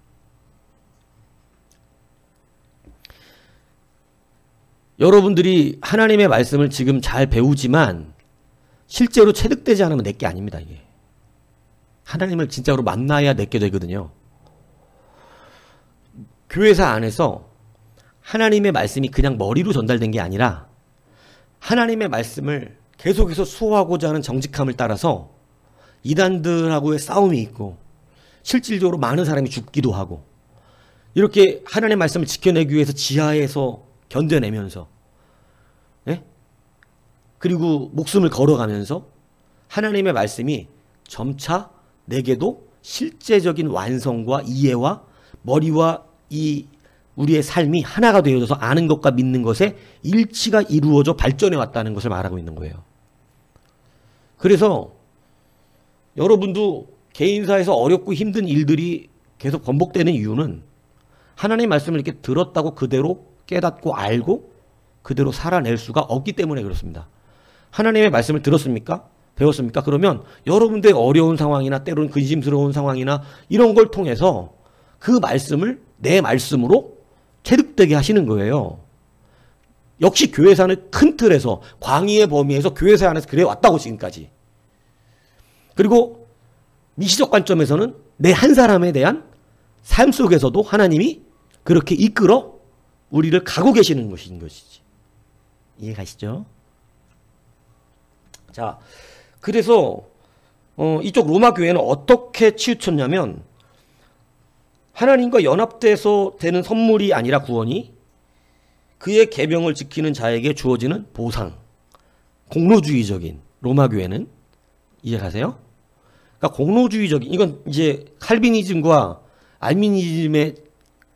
여러분들이 하나님의 말씀을 지금 잘 배우지만 실제로 체득되지 않으면 내게 아닙니다. 이게 하나님을 진짜로 만나야 내게 되거든요. 교회사 안에서 하나님의 말씀이 그냥 머리로 전달된 게 아니라 하나님의 말씀을 계속해서 수호하고자 하는 정직함을 따라서 이단들하고의 싸움이 있고 실질적으로 많은 사람이 죽기도 하고 이렇게 하나님의 말씀을 지켜내기 위해서 지하에서 견뎌내면서 예? 그리고 목숨을 걸어가면서 하나님의 말씀이 점차 내게도 실제적인 완성과 이해와 머리와 이 우리의 삶이 하나가 되어져서 아는 것과 믿는 것에 일치가 이루어져 발전해 왔다는 것을 말하고 있는 거예요. 그래서 여러분도 개인사에서 어렵고 힘든 일들이 계속 반복되는 이유는 하나님의 말씀을 이렇게 들었다고 그대로 깨닫고 알고 그대로 살아낼 수가 없기 때문에 그렇습니다. 하나님의 말씀을 들었습니까? 배웠습니까? 그러면 여러분들의 어려운 상황이나 때로는 근심스러운 상황이나 이런 걸 통해서 그 말씀을 내 말씀으로 체득되게 하시는 거예요. 역시 교회사는 큰 틀에서 광의의 범위에서 교회사 안에서 그래 왔다고 지금까지. 그리고 미시적 관점에서는 내 한 사람에 대한 삶 속에서도 하나님이 그렇게 이끌어 우리를 가고 계시는 것인 것이지. 이해가시죠? 자, 그래서 이쪽 로마 교회는 어떻게 치우쳤냐면 하나님과 연합돼서 되는 선물이 아니라 구원이 그의 계명을 지키는 자에게 주어지는 보상, 공로주의적인 로마 교회는 이해가세요? 그러니까 공로주의적인 이건 이제 칼비니즘과 알미니즘의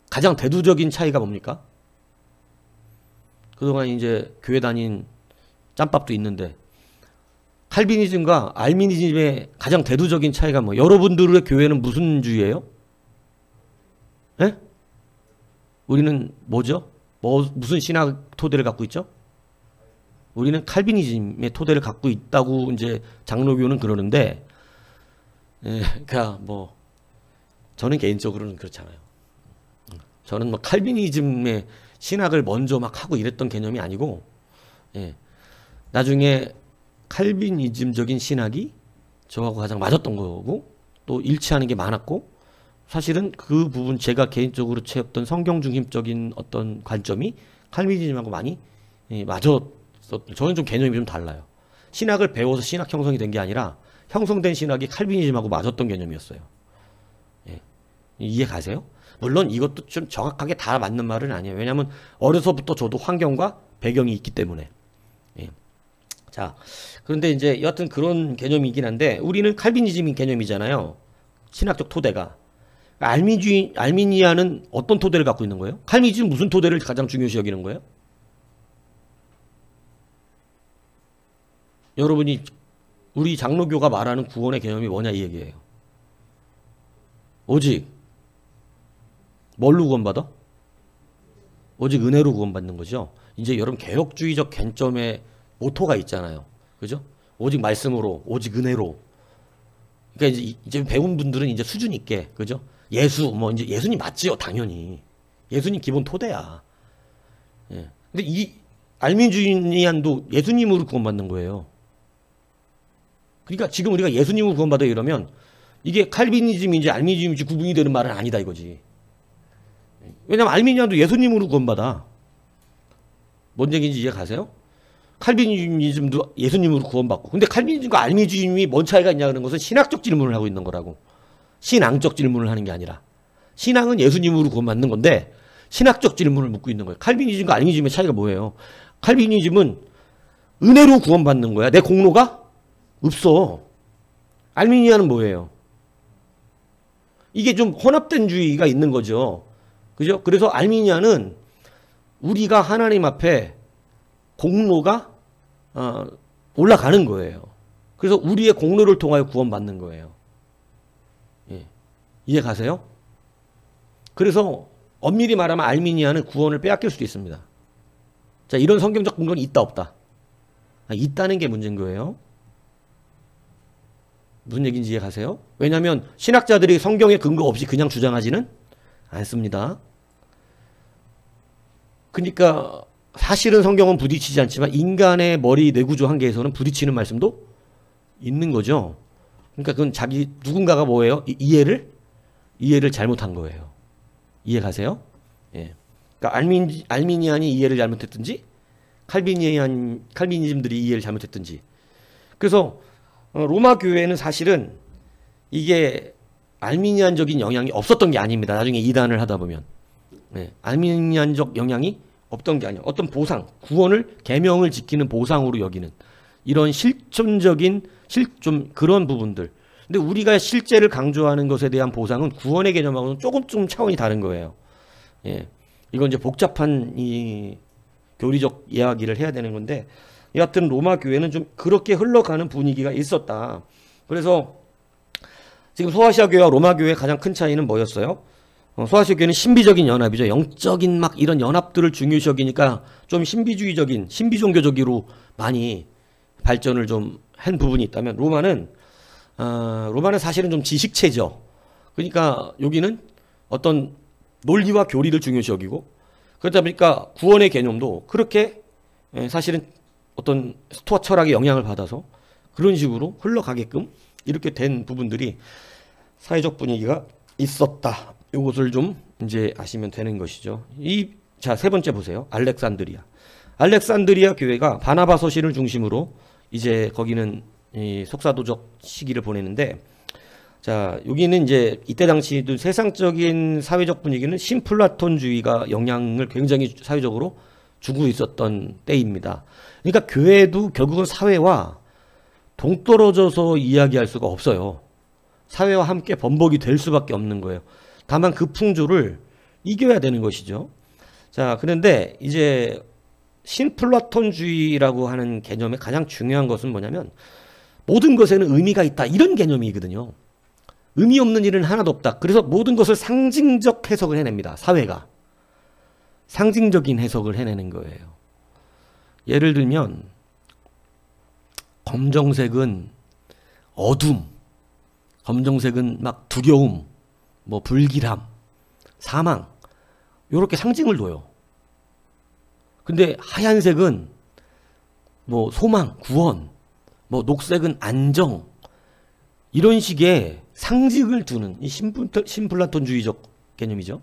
가장 대두적인 차이가 뭡니까? 그동안 이제 교회 다닌 짬밥도 있는데 칼비니즘과 알미니즘의 가장 대두적인 차이가 뭐 여러분들의 교회는 무슨 주의예요? 예? 우리는 뭐죠? 무슨 신학 토대를 갖고 있죠? 우리는 칼비니즘의 토대를 갖고 있다고 이제 장로교는 그러는데, 그러니까 뭐 저는 개인적으로는 그렇잖아요. 저는 뭐 칼비니즘의 신학을 먼저 막 하고 이랬던 개념이 아니고, 나중에 칼비니즘적인 신학이 저하고 가장 맞았던 거고, 또 일치하는 게 많았고, 사실은 그 부분 제가 개인적으로 채웠던 성경 중심적인 어떤 관점이 칼비니즘하고 많이 맞았었던, 저는 좀 개념이 좀 달라요. 신학을 배워서 신학 형성이 된 게 아니라 형성된 신학이 칼비니즘하고 맞았던 개념이었어요. 이해 가세요? 물론 이것도 좀 정확하게 다 맞는 말은 아니에요. 왜냐하면 어려서부터 저도 환경과 배경이 있기 때문에. 자, 그런데 이제 여하튼 그런 개념이긴 한데 우리는 칼비니즘인 개념이잖아요. 신학적 토대가. 알미니아는 어떤 토대를 갖고 있는 거예요? 칼빈이즘은 무슨 토대를 가장 중요시 여기는 거예요? 여러분이 우리 장로교가 말하는 구원의 개념이 뭐냐 이 얘기예요. 오직 뭘로 구원받아? 오직 은혜로 구원받는 거죠. 이제 여러분 개혁주의적 관점의 모토가 있잖아요. 그죠? 오직 말씀으로, 오직 은혜로. 그러니까 이제 배운 분들은 이제 수준 있게, 그죠? 예수, 뭐 이제 예수님 맞지요, 당연히. 예수님 기본 토대야. 예. 근데 이 알미니안도 예수님으로 구원받는 거예요. 그러니까 지금 우리가 예수님으로 구원받아 이러면 이게 칼빈이즘인지 알미니즘인지 구분이 되는 말은 아니다 이거지. 왜냐면 알미니안도 예수님으로 구원받아. 뭔 얘기인지 이해 가세요? 칼빈이즘도 예수님으로 구원받고. 근데 칼빈이즘과 알미니즘이 뭔 차이가 있냐는 것은 신학적 질문을 하고 있는 거라고. 신앙적 질문을 하는 게 아니라. 신앙은 예수님으로 구원받는 건데 신학적 질문을 묻고 있는 거예요. 칼빈이즘과 알미니즘의 차이가 뭐예요? 칼빈이즘은 은혜로 구원받는 거야. 내 공로가 없어. 알미니아는 뭐예요? 이게 좀 혼합된 주의가 있는 거죠. 그죠? 그래서 알미니아는 우리가 하나님 앞에 공로가 올라가는 거예요. 그래서 우리의 공로를 통하여 구원받는 거예요. 예. 이해 가세요? 그래서 엄밀히 말하면 알미니아는 구원을 빼앗길 수도 있습니다. 자, 이런 성경적 근거는 있다 없다? 있다는 게 문제인 거예요. 무슨 얘기인지 이해 가세요? 왜냐하면 신학자들이 성경에 근거 없이 그냥 주장하지는 않습니다. 그러니까 사실은 성경은 부딪히지 않지만 인간의 머리 뇌구조 한계에서는 부딪히는 말씀도 있는 거죠. 그러니까 그건 자기 누군가가 뭐예요? 이해를 잘못한 거예요. 이해 가세요? 예. 그러니까 알미니안이 이해를 잘못했든지 칼빈이즘들이 이해를 잘못했든지. 그래서 로마 교회는 사실은 이게 알미니안적인 영향이 없었던 게 아닙니다. 나중에 이단을 하다 보면. 네, 알미니안적 영향이 없던 게 아니야. 어떤 보상, 구원을, 계명을 지키는 보상으로 여기는 이런 실존적인 좀 그런 부분들. 근데 우리가 실제를 강조하는 것에 대한 보상은 구원의 개념하고는 조금 차원이 다른 거예요. 예. 이건 이제 복잡한 이 교리적 이야기를 해야 되는 건데, 여하튼 로마 교회는 좀 그렇게 흘러가는 분위기가 있었다. 그래서 지금 소아시아 교회와 로마 교회의 가장 큰 차이는 뭐였어요? 소아시아 교회는 신비적인 연합이죠. 영적인 막 이런 연합들을 중요시 여기니까 좀 신비주의적인, 신비종교적으로 많이 발전을 좀 한 부분이 있다면 로마는 사실은 좀 지식체죠. 그러니까 여기는 어떤 논리와 교리를 중요시 여기고, 그러다 보니까 구원의 개념도 그렇게 사실은 어떤 스토아 철학의 영향을 받아서 그런 식으로 흘러가게끔 이렇게 된 부분들이 사회적 분위기가 있었다. 이것을 좀 이제 아시면 되는 것이죠. 자, 세 번째 보세요. 알렉산드리아 교회가 바나바 서신을 중심으로 이제 거기는 이 속사도적 시기를 보내는데, 자, 여기는 이제 이때 당시도 세상적인 사회적 분위기는 신플라톤주의가 영향을 굉장히 사회적으로 주고 있었던 때입니다. 그러니까 교회도 결국은 사회와 동떨어져서 이야기할 수가 없어요. 사회와 함께 범벅이 될 수밖에 없는 거예요. 다만 그 풍조를 이겨야 되는 것이죠. 자, 그런데 이제 신플라톤주의라고 하는 개념의 가장 중요한 것은 뭐냐면 모든 것에는 의미가 있다. 이런 개념이거든요. 의미 없는 일은 하나도 없다. 그래서 모든 것을 상징적 해석을 해냅니다. 사회가. 상징적인 해석을 해내는 거예요. 예를 들면 검정색은 어둠, 검정색은 막 두려움, 뭐 불길함, 사망, 요렇게 상징을 둬요. 근데 하얀색은 뭐 소망, 구원, 뭐 녹색은 안정, 이런 식의 상징을 두는 이 신플라톤주의적 개념이죠.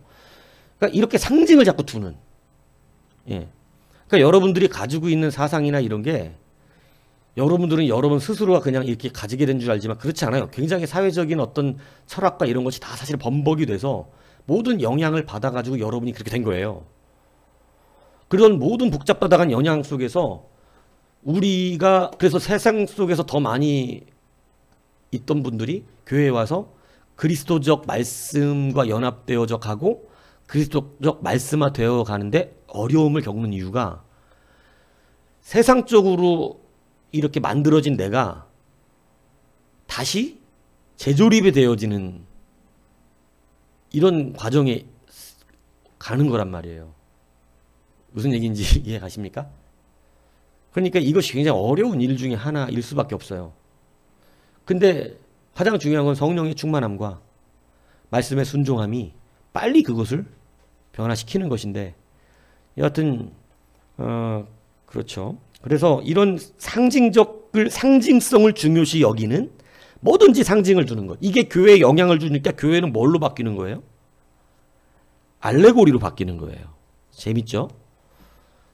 그러니까 이렇게 상징을 자꾸 두는. 예. 그러니까 여러분들이 가지고 있는 사상이나 이런 게 여러분들은 여러분 스스로가 그냥 이렇게 가지게 된 줄 알지만 그렇지 않아요. 굉장히 사회적인 어떤 철학과 이런 것이 다 사실 범벅이 돼서 모든 영향을 받아가지고 여러분이 그렇게 된 거예요. 그런 모든 복잡하다간 영향 속에서 우리가 그래서 세상 속에서 더 많이 있던 분들이 교회에 와서 그리스도적 말씀과 연합되어져 가고 그리스도적 말씀화되어 가는데 어려움을 겪는 이유가 세상적으로 이렇게 만들어진 내가 다시 재조립이 되어지는 이런 과정에 가는 거란 말이에요. 무슨 얘기인지 이해 가십니까? 그러니까 이것이 굉장히 어려운 일 중에 하나일 수밖에 없어요. 근데 가장 중요한 건 성령의 충만함과 말씀의 순종함이 빨리 그것을 변화시키는 것인데, 여하튼 그렇죠. 그래서 이런 상징성을 중요시 여기는 뭐든지 상징을 두는 것. 이게 교회에 영향을 주니까 교회는 뭘로 바뀌는 거예요? 알레고리로 바뀌는 거예요. 재밌죠?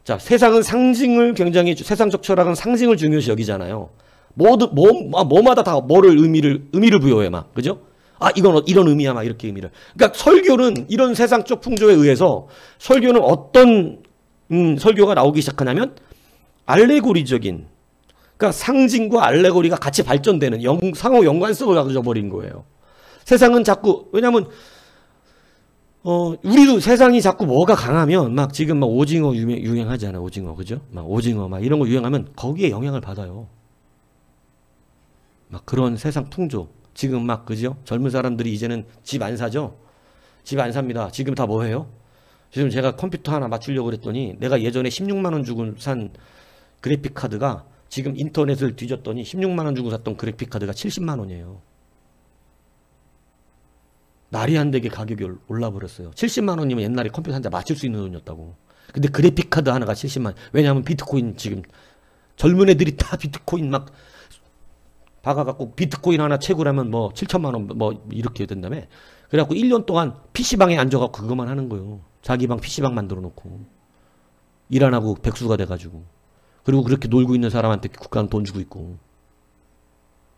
자, 세상은 상징을 굉장히, 세상적 철학은 상징을 중요시 여기잖아요. 뭐마다 다 뭐를 의미를 부여해 막. 그죠? 아, 이건 이런 의미야 막 이렇게 의미를. 그러니까 설교는 이런 세상적 풍조에 의해서 설교는 어떤 설교가 나오기 시작하냐면 알레고리적인, 그러니까 상징과 알레고리가 같이 발전되는 상호 연관성을 가져버린 거예요. 세상은 자꾸, 왜냐면 우리도 세상이 자꾸 뭐가 강하면 막 지금 막 오징어 유행하잖아요. 오징어, 그죠? 막 오징어 막 이런 거 유행하면 거기에 영향을 받아요. 막 그런 세상 풍조. 지금 막, 그죠? 젊은 사람들이 이제는 집 안 사죠? 집 안 삽니다. 지금 다 뭐 해요? 지금 제가 컴퓨터 하나 맞추려고 그랬더니 내가 예전에 16만 원 주고 산 그래픽 카드가 지금 인터넷을 뒤졌더니 16만 원 주고 샀던 그래픽 카드가 70만 원이에요. 말이 안 되게 가격이 올라버렸어요. 70만 원이면 옛날에 컴퓨터 한 대 맞출 수 있는 돈이었다고. 근데 그래픽 카드 하나가 70만 원. 왜냐하면 비트코인 지금 젊은 애들이 다 비트코인 막 박아갖고 비트코인 하나 채굴하면 뭐 7천만 원 뭐 이렇게 된다며. 그래갖고 1년 동안 PC방에 앉아갖고 그것만 하는 거예요. 자기 방 PC방 만들어 놓고. 일 안 하고 백수가 돼가지고. 그리고 그렇게 놀고 있는 사람한테 국가는 돈 주고 있고.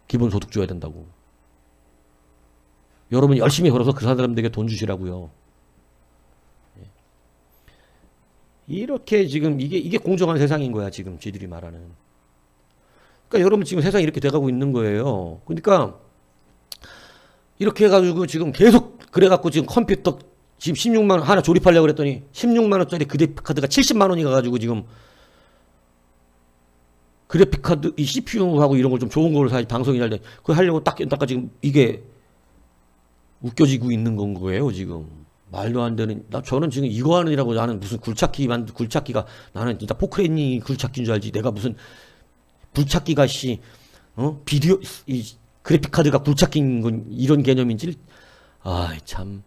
기본소득 줘야 된다고. 여러분 열심히 벌어서 그 사람들에게 돈 주시라고요. 이렇게 지금 이게 공정한 세상인 거야. 지금 쥐들이 말하는. 그러니까 여러분 지금 세상이 이렇게 돼가고 있는 거예요. 그러니까 이렇게 해가지고 지금 계속 그래갖고 지금 컴퓨터 지금 16만 원 하나 조립하려고 그랬더니 16만 원짜리 그래픽카드가 70만 원이 가가지고 지금 그래픽카드 이 CPU하고 이런 걸 좀 좋은 걸 사야지 방송이 잘 돼. 그거 하려고 딱 지금 이게 웃겨지고 있는 건 거예요. 지금 말도 안 되는. 저는 지금 이거 하느라고 나는 무슨 굴착기가 나는 진짜 포크레인이 굴착기인 줄 알지. 내가 무슨 굴착기가 비디오 이 그래픽 카드가 굴착기인 건 이런 개념인지. 아, 참.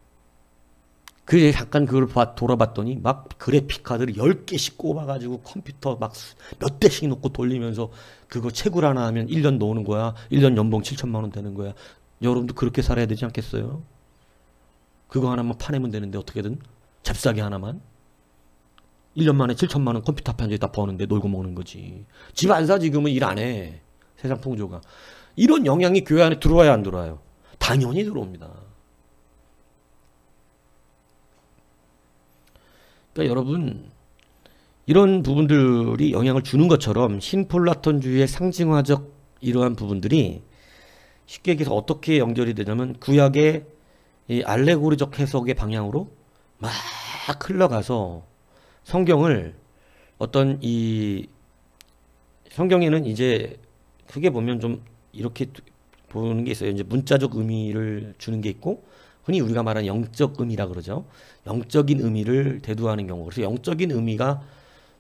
그래 잠깐 그걸 돌아봤더니 막 그래픽 카드를 10개씩 꼽아가지고 컴퓨터 막 몇 대씩 놓고 돌리면서 그거 채굴 하나 하면 1년 노는 거야. 1년 연봉 7천만 원 되는 거야. 여러분도 그렇게 살아야 되지 않겠어요? 그거 하나만 파내면 되는데 어떻게든 잽싸게 하나만 1년 만에 7천만 원 컴퓨터 앞에 앉아있다 버는데 놀고 먹는 거지. 집 안 사 지금은 일 안 해. 세상 풍조가. 이런 영향이 교회 안에 들어와야 안 들어와요? 당연히 들어옵니다. 그러니까 여러분 이런 부분들이 영향을 주는 것처럼 신플라톤주의의 상징화적 이러한 부분들이 쉽게 얘기해서 어떻게 연결이 되냐면 구약의 이 알레고리적 해석의 방향으로 막 흘러가서 성경을 어떤 이 성경에는 이제 크게 보면 좀 이렇게 보는 게 있어요. 이제 문자적 의미를 주는 게 있고 흔히 우리가 말하는 영적 의미라 그러죠. 영적인 의미를 대두하는 경우. 그래서 영적인 의미가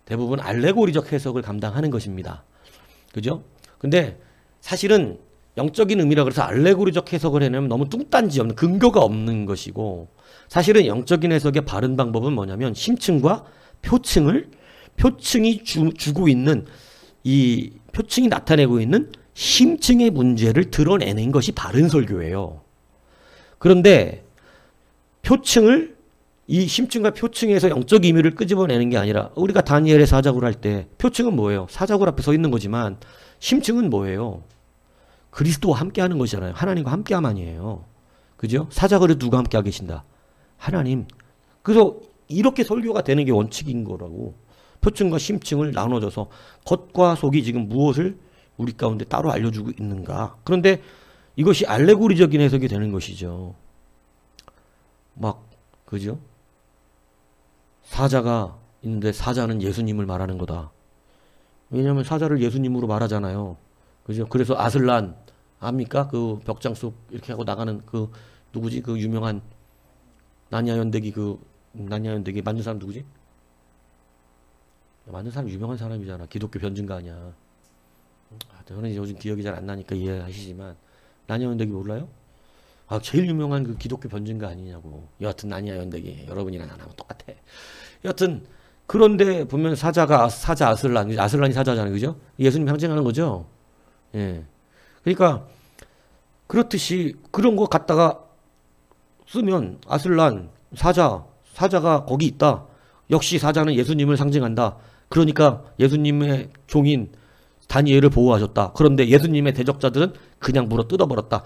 대부분 알레고리적 해석을 감당하는 것입니다. 그죠? 근데 사실은 영적인 의미라 그래서 알레고리적 해석을 해내면 너무 뚱딴지 없는 근거가 없는 것이고 사실은 영적인 해석의 바른 방법은 뭐냐면 심층과 표층이 주고 있는 이 표층이 나타내고 있는 심층의 문제를 드러내는 것이 바른 설교예요. 그런데 이 심층과 표층에서 영적 의미를 끄집어내는 게 아니라 우리가 다니엘의 사자굴 할 때 표층은 뭐예요? 사자굴 앞에 서 있는 거지만 심층은 뭐예요? 그리스도와 함께 하는 것이잖아요. 하나님과 함께함 아니에요. 그죠? 사자굴에 누가 함께 하고 계신다? 하나님. 그래서 이렇게 설교가 되는 게 원칙인 거라고. 표층과 심층을 나눠줘서 겉과 속이 지금 무엇을 우리 가운데 따로 알려주고 있는가. 그런데 이것이 알레고리적인 해석이 되는 것이죠. 막 그죠? 사자가 있는데 사자는 예수님을 말하는 거다. 왜냐하면 사자를 예수님으로 말하잖아요. 그죠? 그래서 아슬란 압니까? 그 벽장 속 이렇게 하고 나가는 그 누구지? 그 유명한 나냐연대기 만든 사람 누구지? 만든 사람 유명한 사람이잖아. 기독교 변증가 아니야. 저는 요즘 기억이 잘 안 나니까 이해하시지만 나냐연대기 몰라요? 아, 제일 유명한 그 기독교 변증가 아니냐고. 여하튼 나냐연대기 여러분이랑 나랑 똑같아. 여하튼 그런데 보면 사자 아슬란이 사자잖아요. 그죠? 예수님 상징하는 거죠. 예. 그러니까 그렇듯이 그런 거 갖다가 쓰면 아슬란 사자가 거기 있다. 역시 사자는 예수님을 상징한다. 그러니까 예수님의 종인 다니엘을 보호하셨다. 그런데 예수님의 대적자들은 그냥 물어 뜯어버렸다.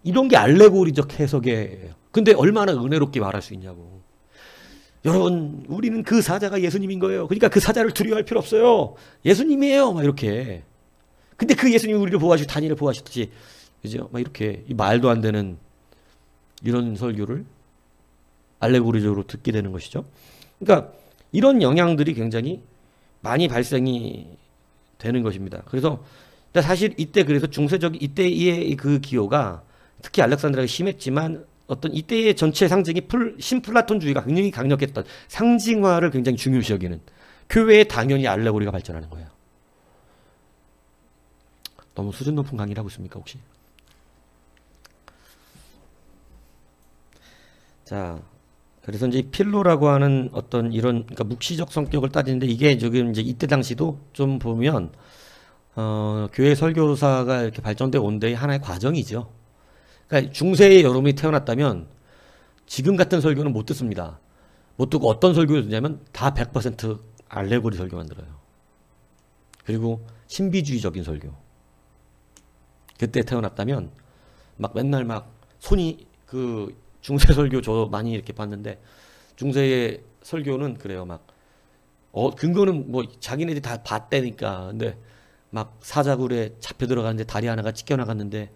이런 게 알레고리적 해석이에요. 근데 얼마나 은혜롭게 말할 수 있냐고. 여러분, 우리는 그 사자가 예수님인 거예요. 그러니까 그 사자를 두려워할 필요 없어요. 예수님이에요. 막 이렇게. 근데 그 예수님이 우리를 보호하시고 다니엘을 보호하셨듯이, 그죠? 막 이렇게 말도 안 되는 이런 설교를 알레고리적으로 듣게 되는 것이죠. 그러니까 이런 영향들이 굉장히 많이 발생이 되는 것입니다. 그래서 사실 이때 그래서 이때의 그 기호가 특히 알렉산드라가 심했지만 어떤 이때의 전체 상징이 신플라톤주의가 굉장히 강력했던 상징화를 굉장히 중요시 여기는 교회에 당연히 알레고리가 발전하는 거예요. 너무 수준 높은 강의를 하고 있습니까 혹시? 자, 그래서 이제 필로라고 하는 어떤 이런 그러니까 묵시적 성격을 따지는데 이게 지금 이제 이때 당시도 좀 보면 교회 설교사가 이렇게 발전돼 온 데의 하나의 과정이죠. 그러니까 중세의 여러분이 태어났다면 지금 같은 설교는 못 듣습니다. 못 듣고 어떤 설교를 듣냐면 다 100% 알레고리 설교만 들어요. 그리고 신비주의적인 설교. 그때 태어났다면 막 맨날 막 손이 그 중세 설교 저 많이 이렇게 봤는데 중세의 설교는 그래요. 막 근거는 뭐 자기네들이 다 봤다니까. 근데 막 사자굴에 잡혀 들어가는데 다리 하나가 찢겨 나갔는데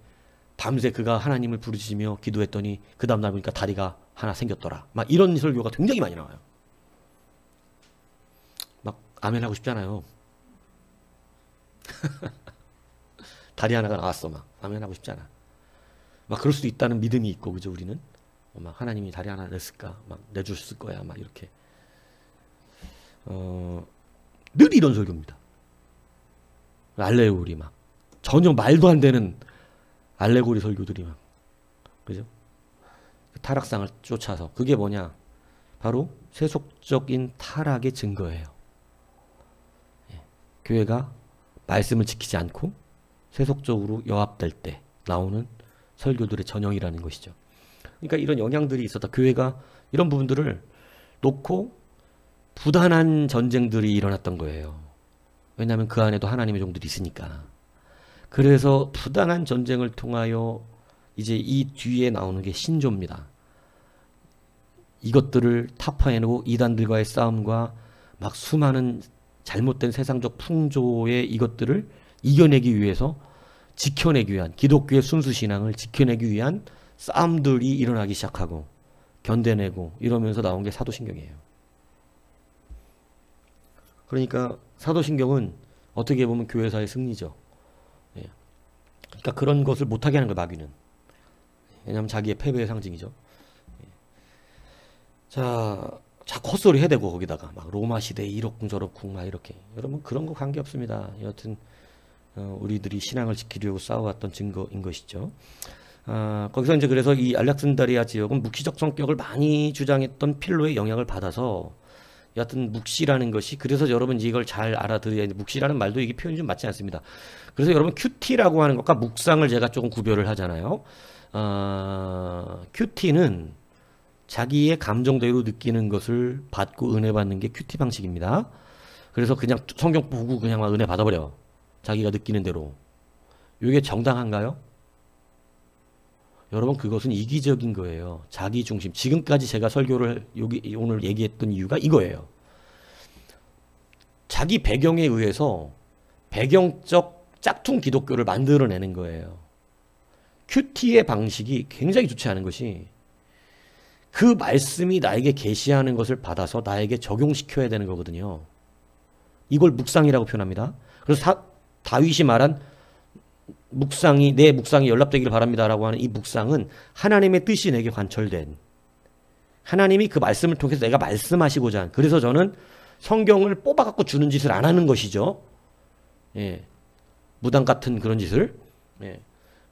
밤새 그가 하나님을 부르짖으며 기도했더니 그 다음날 보니까 다리가 하나 생겼더라. 막 이런 설교가 굉장히 많이 나와요. 막 아멘 하고 싶잖아요. 다리 하나가 나왔어. 막 아멘 하고 싶잖아. 막 그럴 수도 있다는 믿음이 있고 그죠 우리는. 막 하나님이 다리 하나 냈을까? 막 내줬을 거야. 막 이렇게. 늘 이런 설교입니다. 알레고리 막 전혀 말도 안 되는 알레고리 설교들이 막 그죠? 타락상을 쫓아서 그게 뭐냐? 바로 세속적인 타락의 증거예요. 예. 교회가 말씀을 지키지 않고 세속적으로 여합될 때 나오는 설교들의 전형이라는 것이죠. 그러니까 이런 영향들이 있었다. 교회가 이런 부분들을 놓고 부단한 전쟁들이 일어났던 거예요. 왜냐하면 그 안에도 하나님의 종들이 있으니까. 그래서 부단한 전쟁을 통하여 이제 이 뒤에 나오는 게 신조입니다. 이것들을 타파해내고 이단들과의 싸움과 막 수많은 잘못된 세상적 풍조의 이것들을 이겨내기 위해서 지켜내기 위한 기독교의 순수 신앙을 지켜내기 위한 싸움들이 일어나기 시작하고 견뎌내고 이러면서 나온 게 사도신경이에요. 그러니까 사도신경은 어떻게 보면 교회사의 승리죠. 예. 그러니까 그런 것을 못하게 하는 거예요. 마귀는. 왜냐하면 자기의 패배의 상징이죠. 예. 자, 자꾸 헛소리 해대고 거기다가 막 로마 시대 이렇쿵 저렇쿵 막 이렇게. 여러분 그런 거 관계없습니다. 여하튼 우리들이 신앙을 지키려고 싸워왔던 증거인 것이죠. 거기서 이제 그래서 이 알렉산드리아 지역은 묵시적 성격을 많이 주장했던 필로의 영향을 받아서 여하튼 묵시라는 것이 그래서 여러분 이걸 잘 알아들어야 묵시라는 말도 이게 표현이 좀 맞지 않습니다. 그래서 여러분 큐티라고 하는 것과 묵상을 제가 조금 구별을 하잖아요. 큐티는 자기의 감정대로 느끼는 것을 받고 은혜 받는 게 큐티 방식입니다. 그래서 그냥 성경 보고 그냥 막 은혜 받아버려. 자기가 느끼는 대로. 이게 정당한가요? 여러분 그것은 이기적인 거예요. 자기 중심. 지금까지 제가 설교를 오늘 얘기했던 이유가 이거예요. 자기 배경에 의해서 배경적 짝퉁 기독교를 만들어내는 거예요. 큐티의 방식이 굉장히 좋지 않은 것이 그 말씀이 나에게 계시하는 것을 받아서 나에게 적용시켜야 되는 거거든요. 이걸 묵상이라고 표현합니다. 그래서 다윗이 말한 내 묵상이 연락되기를 바랍니다라고 하는 이 묵상은 하나님의 뜻이 내게 관철된, 하나님이 그 말씀을 통해서 내가 말씀하시고자 한, 그래서 저는 성경을 뽑아갖고 주는 짓을 안 하는 것이죠. 예. 무당 같은 그런 짓을. 예.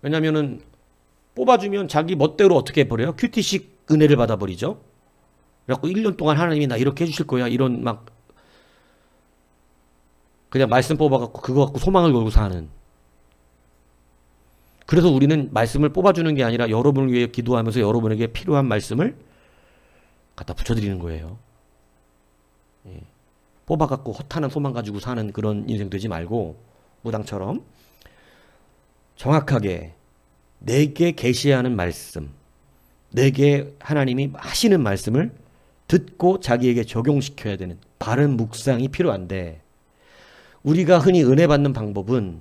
왜냐면은 뽑아주면 자기 멋대로 어떻게 해버려요? 큐티식 은혜를 받아버리죠. 그래갖고 1년 동안 하나님이 나 이렇게 해주실 거야. 이런 막 그냥 말씀 뽑아갖고 그거 갖고 소망을 걸고 사는. 그래서 우리는 말씀을 뽑아주는 게 아니라 여러분을 위해 기도하면서 여러분에게 필요한 말씀을 갖다 붙여드리는 거예요. 예. 뽑아갖고 허탄한 소망 가지고 사는 그런 인생 되지 말고 무당처럼 정확하게 내게 계시하는 말씀, 내게 하나님이 하시는 말씀을 듣고 자기에게 적용시켜야 되는 바른 묵상이 필요한데, 우리가 흔히 은혜 받는 방법은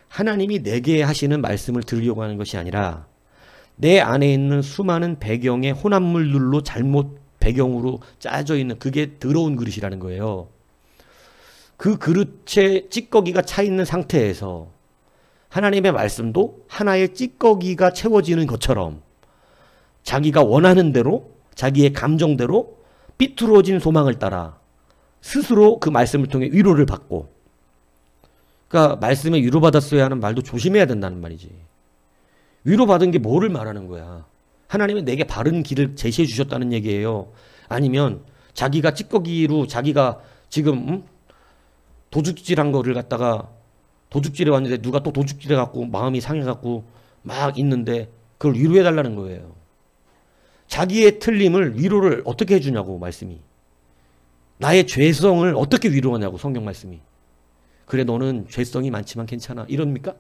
하나님이 내게 하시는 말씀을 들으려고 하는 것이 아니라 내 안에 있는 수많은 배경의 혼합물들로 잘못 배경으로 짜져 있는 그게 더러운 그릇이라는 거예요. 그 그릇에 찌꺼기가 차 있는 상태에서 하나님의 말씀도 하나의 찌꺼기가 채워지는 것처럼 자기가 원하는 대로 자기의 감정대로 삐뚤어진 소망을 따라 스스로 그 말씀을 통해 위로를 받고, 그러니까 말씀에 위로받았어야 하는 말도 조심해야 된다는 말이지. 위로받은 게 뭐를 말하는 거야? 하나님은 내게 바른 길을 제시해 주셨다는 얘기예요. 아니면 자기가 찌꺼기로 자기가 지금 도둑질한 거를 갖다가 도둑질해 왔는데 누가 또 도둑질해 갖고 마음이 상해 갖고 막 있는데 그걸 위로해 달라는 거예요. 자기의 틀림을 위로를 어떻게 해주냐고 말씀이. 나의 죄성을 어떻게 위로하냐고 성경 말씀이. 그래 너는 죄성이 많지만 괜찮아 이럽니까?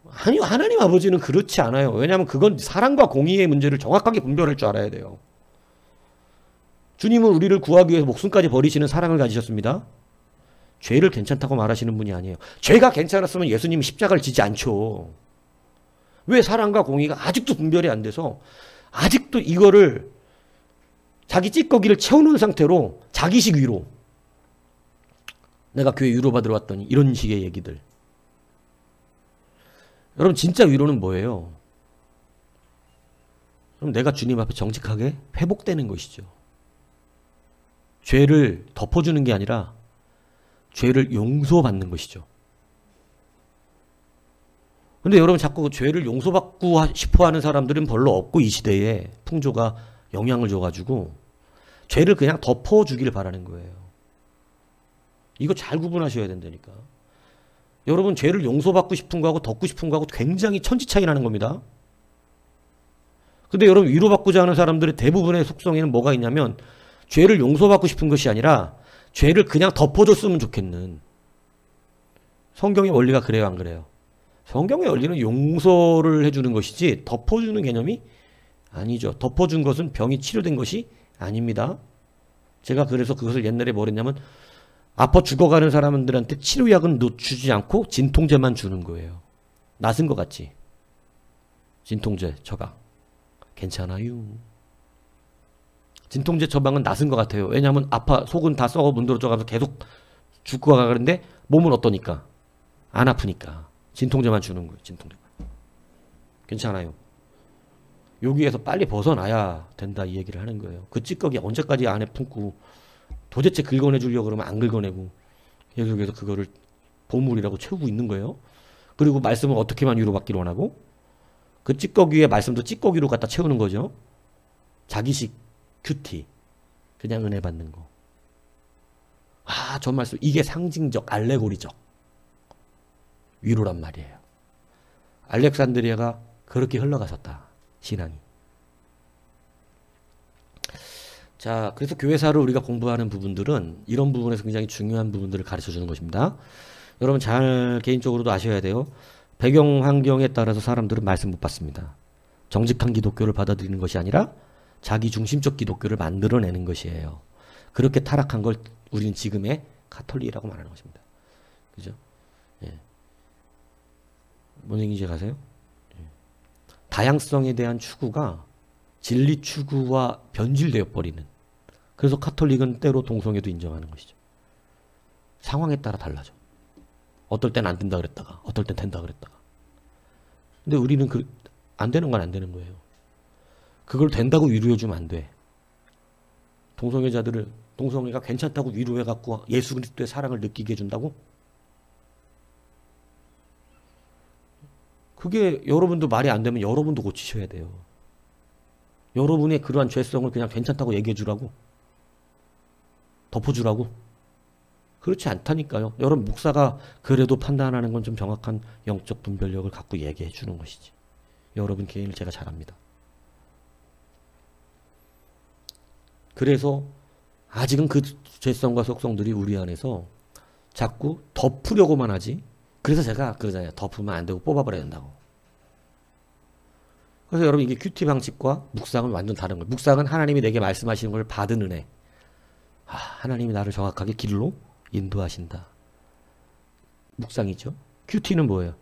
아니요, 하나님 아버지는 그렇지 않아요. 왜냐하면 그건 사랑과 공의의 문제를 정확하게 분별할 줄 알아야 돼요. 주님은 우리를 구하기 위해서 목숨까지 버리시는 사랑을 가지셨습니다. 죄를 괜찮다고 말하시는 분이 아니에요. 죄가 괜찮았으면 예수님이 십자가를 지지 않죠. 왜 사랑과 공의가 아직도 분별이 안 돼서 아직도 이거를 자기 찌꺼기를 채우는 상태로 자기식 위로, 내가 교회 위로받으러 왔더니 이런 식의 얘기들. 여러분 진짜 위로는 뭐예요? 그럼 내가 주님 앞에 정직하게 회복되는 것이죠. 죄를 덮어주는 게 아니라 죄를 용서받는 것이죠. 근데 여러분 자꾸 죄를 용서받고 싶어하는 사람들은 별로 없고, 이 시대에 풍조가 영향을 줘가지고 죄를 그냥 덮어주기를 바라는 거예요. 이거 잘 구분하셔야 된다니까. 여러분 죄를 용서받고 싶은 거하고 덮고 싶은 거하고 굉장히 천지 차이 나는 겁니다. 근데 여러분 위로받고자 하는 사람들의 대부분의 속성에는 뭐가 있냐면 죄를 용서받고 싶은 것이 아니라 죄를 그냥 덮어줬으면 좋겠는. 성경의 원리가 그래요, 안 그래요? 성경의 원리는 용서를 해주는 것이지 덮어주는 개념이 아니죠. 덮어준 것은 병이 치료된 것이 아닙니다. 제가 그래서 그것을 옛날에 뭐 했냐면 아파 죽어가는 사람들한테 치료약은 주지 않고 진통제만 주는 거예요. 낫은 것 같지? 진통제 처방 괜찮아요. 진통제 처방은 낫은 것 같아요. 왜냐하면 아파, 속은 다 썩어 문드러져가면서 계속 죽고 가는데 몸은 어떠니까? 안 아프니까 진통제만 주는 거예요. 진통제만. 괜찮아요. 여기에서 빨리 벗어나야 된다, 이 얘기를 하는 거예요. 그 찌꺼기 언제까지 안에 품고 도대체 긁어내주려고 그러면 안 긁어내고 계속해서 그거를 보물이라고 채우고 있는 거예요. 그리고 말씀을 어떻게만 위로받기를 원하고 그 찌꺼기의 말씀도 찌꺼기로 갖다 채우는 거죠. 자기식 큐티. 그냥 은혜 받는 거. 아, 저 말씀 이게 상징적 알레고리적 위로란 말이에요. 알렉산드리아가 그렇게 흘러가셨다, 신앙이. 자, 그래서 교회사를 우리가 공부하는 부분들은 이런 부분에서 굉장히 중요한 부분들을 가르쳐 주는 것입니다. 여러분 잘 개인적으로도 아셔야 돼요. 배경 환경에 따라서 사람들은 말씀 못 받습니다. 정직한 기독교를 받아들이는 것이 아니라 자기 중심적 기독교를 만들어내는 것이에요. 그렇게 타락한 걸 우리는 지금의 가톨릭이라고 말하는 것입니다. 그죠? 예. 뭔 얘기인지 가세요? 예. 다양성에 대한 추구가 진리 추구와 변질되어 버리는. 그래서 카톨릭은 때로 동성애도 인정하는 것이죠. 상황에 따라 달라져. 어떨 땐 안 된다 그랬다가 어떨 땐 된다 그랬다가. 근데 우리는 안 되는 건 안 되는 거예요. 그걸 된다고 위로해주면 안 돼. 동성애자들을 동성애가 괜찮다고 위로해갖고 예수 그리스도의 사랑을 느끼게 해준다고? 그게 여러분도 말이 안 되면 여러분도 고치셔야 돼요. 여러분의 그러한 죄성을 그냥 괜찮다고 얘기해주라고? 덮어주라고? 그렇지 않다니까요. 여러분 목사가 그래도 판단하는 건 좀 정확한 영적 분별력을 갖고 얘기해 주는 것이지. 여러분 개인을 제가 잘 압니다. 그래서 아직은 그 죄성과 속성들이 우리 안에서 자꾸 덮으려고만 하지. 그래서 제가 그러잖아요. 덮으면 안 되고 뽑아버려야 된다고. 그래서 여러분 이게 큐티 방식과 묵상은 완전 다른 거예요. 묵상은 하나님이 내게 말씀하시는 걸 받은 은혜. 하나님이 나를 정확하게 길로 인도하신다. 묵상이죠. 큐티는 뭐예요?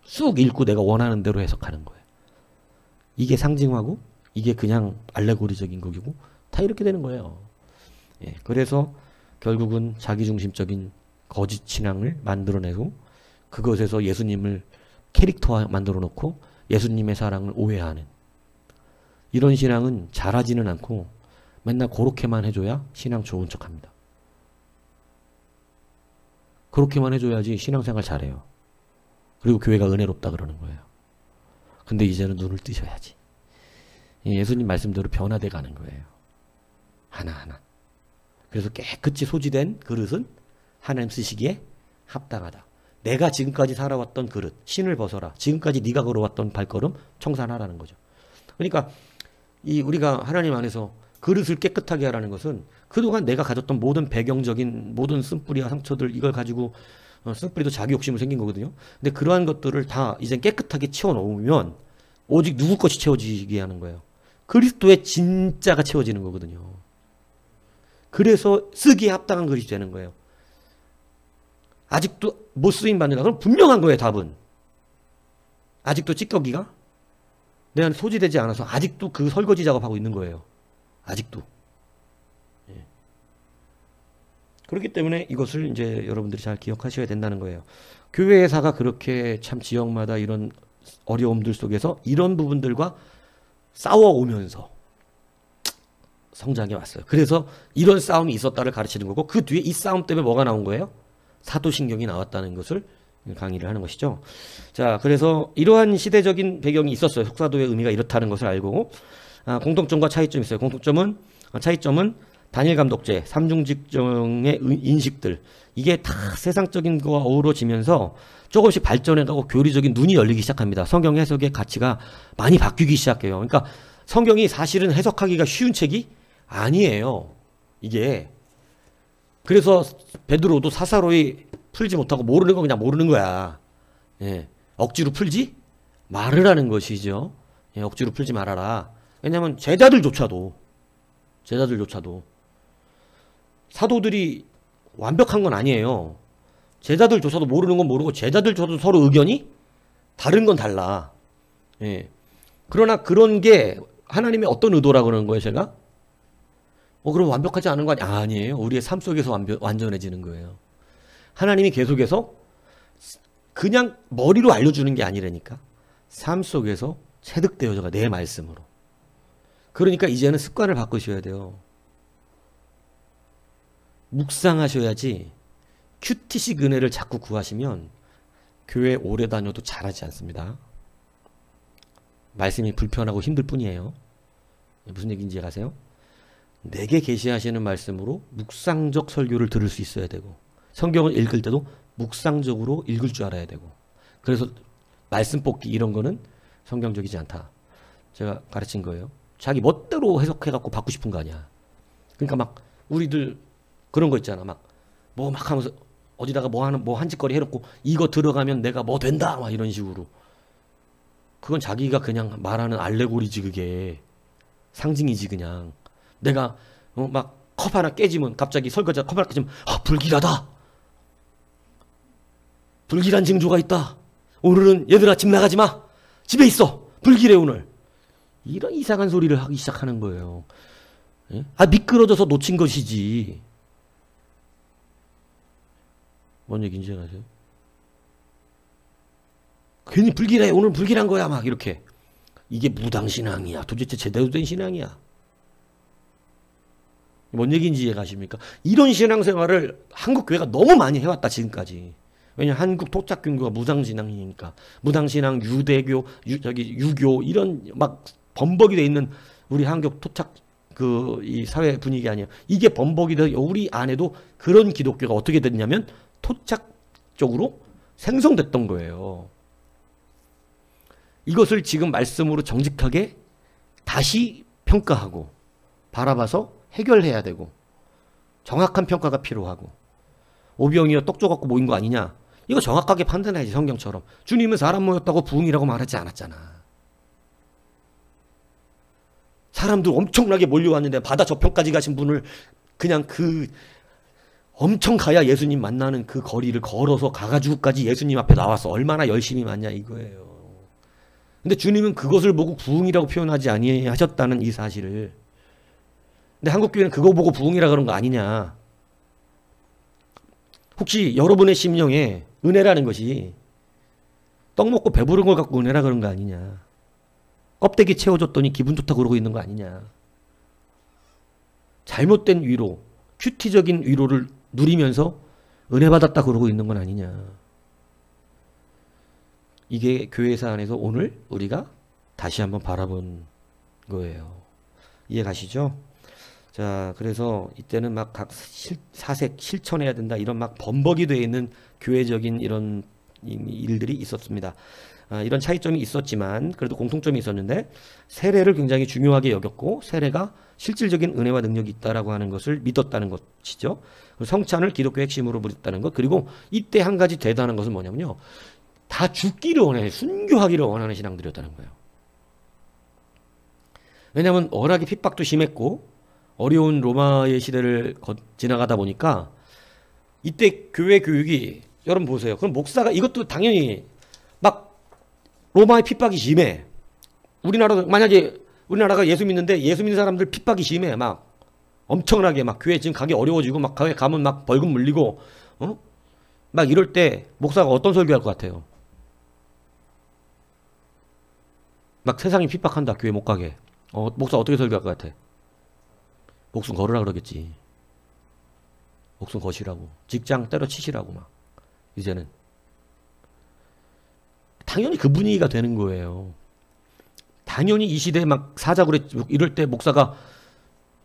쑥 읽고 내가 원하는 대로 해석하는 거예요. 이게 상징화고 이게 그냥 알레고리적인 거고 다 이렇게 되는 거예요. 예, 그래서 결국은 자기중심적인 거짓 신앙을 만들어내고 그것에서 예수님을 캐릭터화 만들어 놓고 예수님의 사랑을 오해하는 이런 신앙은 잘하지는 않고 맨날 그렇게만 해줘야 신앙 좋은 척합니다. 그렇게만 해줘야지 신앙생활 잘해요. 그리고 교회가 은혜롭다 그러는 거예요. 근데 이제는 눈을 뜨셔야지. 예수님 말씀대로 변화돼 가는 거예요. 하나하나. 그래서 깨끗이 소지된 그릇은 하나님 쓰시기에 합당하다. 내가 지금까지 살아왔던 그릇, 신을 벗어라. 지금까지 네가 걸어왔던 발걸음 청산하라는 거죠. 그러니까 우리가 하나님 안에서 그릇을 깨끗하게 하라는 것은 그동안 내가 가졌던 모든 배경적인 모든 쓴뿌리와 상처들 이걸 가지고 쓴뿌리도 자기 욕심으로 생긴 거거든요. 근데 그러한 것들을 다 이제 깨끗하게 채워놓으면 오직 누구 것이 채워지게 하는 거예요. 그리스도의 진짜가 채워지는 거거든요. 그래서 쓰기에 합당한 그릇이 되는 거예요. 아직도 못 쓰임 받는다. 그럼 분명한 거예요, 답은. 아직도 찌꺼기가 내 안에 소지되지 않아서 아직도 그 설거지 작업하고 있는 거예요. 아직도. 예. 그렇기 때문에 이것을 이제 여러분들이 잘 기억하셔야 된다는 거예요. 교회사가 그렇게 참 지역마다 이런 어려움들 속에서 이런 부분들과 싸워오면서 성장해 왔어요. 그래서 이런 싸움이 있었다를 가르치는 거고 그 뒤에 이 싸움 때문에 뭐가 나온 거예요? 사도신경이 나왔다는 것을 강의를 하는 것이죠. 자, 그래서 이러한 시대적인 배경이 있었어요. 속사도의 의미가 이렇다는 것을 알고 공통점과 차이점이 있어요. 차이점은 다니엘 감독제, 삼중직정의 인식들 이게 다 세상적인 거와 어우러지면서 조금씩 발전해가고 교리적인 눈이 열리기 시작합니다. 성경 해석의 가치가 많이 바뀌기 시작해요. 그러니까 성경이 사실은 해석하기가 쉬운 책이 아니에요. 이게. 그래서 베드로도 사사로이 풀지 못하고 모르는 거 그냥 모르는 거야. 예. 억지로 풀지 말으라는 것이죠. 예, 억지로 풀지 말아라. 왜냐면 제자들조차도 사도들이 완벽한 건 아니에요. 제자들조차도 모르는 건 모르고 제자들조차도 서로 의견이 다른 건 달라. 예. 그러나 그런 게 하나님의 어떤 의도라고 그러는 거예요, 제가? 그럼 완벽하지 않은 거 아니에요. 우리의 삶 속에서 완전해지는 거예요. 하나님이 계속해서 그냥 머리로 알려주는 게 아니라니까. 삶 속에서 체득되어져가 내 말씀으로. 그러니까 이제는 습관을 바꾸셔야 돼요. 묵상하셔야지 큐티식 은혜를 자꾸 구하시면 교회 오래 다녀도 잘하지 않습니다. 말씀이 불편하고 힘들 뿐이에요. 무슨 얘기인지 아세요? 내게 계시하시는 말씀으로 묵상적 설교를 들을 수 있어야 되고 성경을 읽을 때도 묵상적으로 읽을 줄 알아야 되고 그래서 말씀 뽑기 이런 거는 성경적이지 않다. 제가 가르친 거예요. 자기 멋대로 해석해갖고 받고 싶은 거 아니야. 그러니까 막 우리들 그런 거 있잖아. 막 뭐 막 하면서 어디다가 뭐 한 짓거리 해놓고 이거 들어가면 내가 뭐 된다 막 이런 식으로. 그건 자기가 그냥 말하는 알레고리지. 그게 상징이지. 그냥 내가 막 컵 하나 깨지면 갑자기 설거지가 컵 하나 깨지면 불길하다. 불길한 징조가 있다. 오늘은 얘들아 집 나가지 마. 집에 있어. 불길해 오늘. 이런 이상한 소리를 하기 시작하는 거예요. 예? 미끄러져서 놓친 것이지. 뭔 얘기인지 아세요? 괜히 불길해 오늘 불길한 거야 막 이렇게. 이게 무당신앙이야. 도대체 제대로 된 신앙이야. 뭔 얘기인지 이해가십니까? 이런 신앙생활을 한국교회가 너무 많이 해왔다 지금까지. 왜냐하면 한국 토착균교가 무당신앙이니까. 무당신앙, 유대교, 유교 이런 막 범벅이 돼 있는 우리 한국 토착 이 사회 분위기 아니야. 이게 범벅이 돼 우리 안에도 그런 기독교가 어떻게 됐냐면 토착적으로 생성됐던 거예요. 이것을 지금 말씀으로 정직하게 다시 평가하고 바라봐서 해결해야 되고 정확한 평가가 필요하고 오병이어 떡조 갖고 모인 거 아니냐. 이거 정확하게 판단해야지 성경처럼. 주님은 사람 모였다고 부흥이라고 말하지 않았잖아. 사람들 엄청나게 몰려왔는데 바다 저편까지 가신 분을 그냥 엄청 가야 예수님 만나는 그 거리를 걸어서 가가지고까지 예수님 앞에 나와서 얼마나 열심히 맞냐 이거예요. 근데 주님은 그것을 보고 부흥이라고 표현하지 아니하셨다는 이 사실을. 근데 한국교회는 그거 보고 부흥이라 그런 거 아니냐. 혹시 여러분의 심령에 은혜라는 것이 떡 먹고 배부른 걸 갖고 은혜라 그런 거 아니냐. 껍데기 채워줬더니 기분 좋다고 그러고 있는 거 아니냐. 잘못된 위로, 큐티적인 위로를 누리면서 은혜 받았다 그러고 있는 건 아니냐. 이게 교회사 안에서 오늘 우리가 다시 한번 바라본 거예요. 이해 가시죠? 자, 그래서 이때는 막 각 사색 실천해야 된다 이런 막 범벅이 되어 있는 교회적인 이런 일들이 있었습니다. 이런 차이점이 있었지만 그래도 공통점이 있었는데 세례를 굉장히 중요하게 여겼고 세례가 실질적인 은혜와 능력이 있다라고 하는 것을 믿었다는 것이죠. 성찬을 기독교 핵심으로 부렸다는 것. 그리고 이때 한 가지 대단한 것은 뭐냐면요. 다 죽기를 원해, 순교하기를 원하는 신앙들이었다는 거예요. 왜냐하면 워낙에 핍박도 심했고 어려운 로마의 시대를 지나가다 보니까 이때 교회 교육이 여러분 보세요. 그럼 목사가 이것도 당연히 막 로마의 핍박이 심해. 만약에 우리나라가 예수 믿는데 예수 믿는 사람들 핍박이 심해. 막 엄청나게 막 교회 지금 가기 어려워지고 막 교회 가면 막 벌금 물리고 막 이럴 때 목사가 어떤 설교할 것 같아요? 막 세상이 핍박한다. 교회 못 가게. 목사 어떻게 설교할 것 같아? 목숨 걸으라 그러겠지. 목숨 거시라고. 직장 때려치시라고 막. 이제는. 당연히 그 분위기가 되는 거예요. 당연히 이 시대에 막 사자굴에 이럴 때 목사가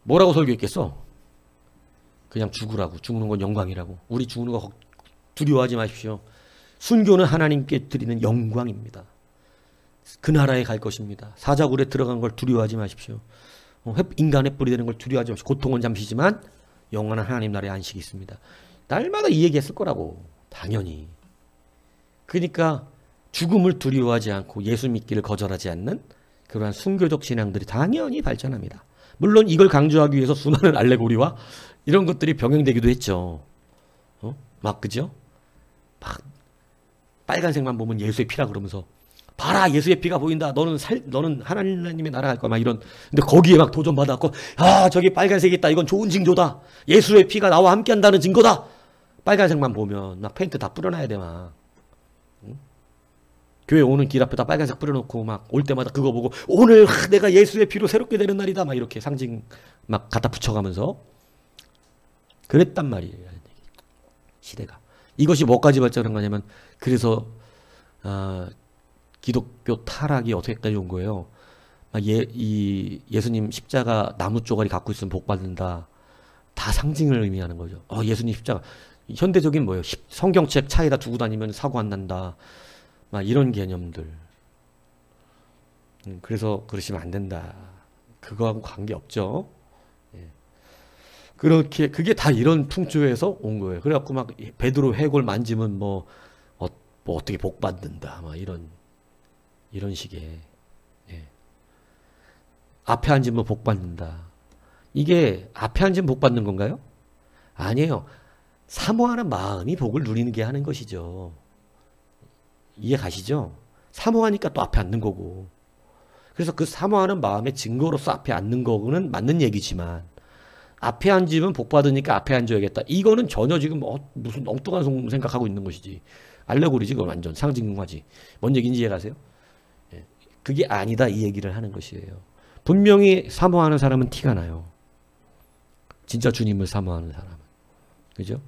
뭐라고 설교했겠어? 그냥 죽으라고. 죽는 건 영광이라고. 우리 죽는 거 두려워하지 마십시오. 순교는 하나님께 드리는 영광입니다. 그 나라에 갈 것입니다. 사자굴에 들어간 걸 두려워하지 마십시오. 인간의 뿌리 되는 걸 두려워하지 마십시오. 고통은 잠시지만 영원한 하나님 나라의 안식이 있습니다. 날마다 이 얘기했을 거라고. 당연히. 그러니까 죽음을 두려워하지 않고 예수 믿기를 거절하지 않는 그러한 순교적 신앙들이 당연히 발전합니다. 물론 이걸 강조하기 위해서 수많은 알레고리와 이런 것들이 병행되기도 했죠. 막 그죠? 막 빨간색만 보면 예수의 피라 그러면서 봐라 예수의 피가 보인다. 너는 하나님의 나라 갈 거야. 막 이런. 근데 거기에 막 도전받았고 저기 빨간색이 있다. 이건 좋은 징조다. 예수의 피가 나와 함께한다는 증거다. 빨간색만 보면 막 페인트 다 뿌려놔야 돼 막. 교회 오는 길 앞에다 빨간색 뿌려놓고 막 올 때마다 그거 보고 오늘 내가 예수의 피로 새롭게 되는 날이다. 막 이렇게 상징 막 갖다 붙여가면서 그랬단 말이에요. 시대가. 이것이 뭐까지 발전한 거냐면 그래서 기독교 타락이 어떻게까지 온 거예요. 예수님 십자가 나무 쪼가리 갖고 있으면 복 받는다. 다 상징을 의미하는 거죠. 예수님 십자가. 현대적인 뭐예요? 성경책 차에다 두고 다니면 사고 안 난다. 막 이런 개념들. 그래서 그러시면 안 된다. 그거하고 관계없죠. 예. 그게 다 이런 풍조에서 온 거예요. 그래갖고 막 베드로 회골 만지면 뭐 어떻게 복 받는다. 막 이런 식의. 예. 앞에 앉으면 복 받는다. 이게 앞에 앉으면 복 받는 건가요? 아니에요. 사모하는 마음이 복을 누리는 게 하는 것이죠. 이해 가시죠? 사모하니까 또 앞에 앉는 거고. 그래서 그 사모하는 마음의 증거로서 앞에 앉는 거는 맞는 얘기지만 앞에 앉으면 복 받으니까 앞에 앉아야겠다. 이거는 전혀 지금 무슨 엉뚱한 생각하고 있는 것이지. 알레고리지, 그건 완전 상징화지. 뭔 얘기인지 이해가세요? 예. 그게 아니다 이 얘기를 하는 것이에요. 분명히 사모하는 사람은 티가 나요. 진짜 주님을 사모하는 사람은. 그죠?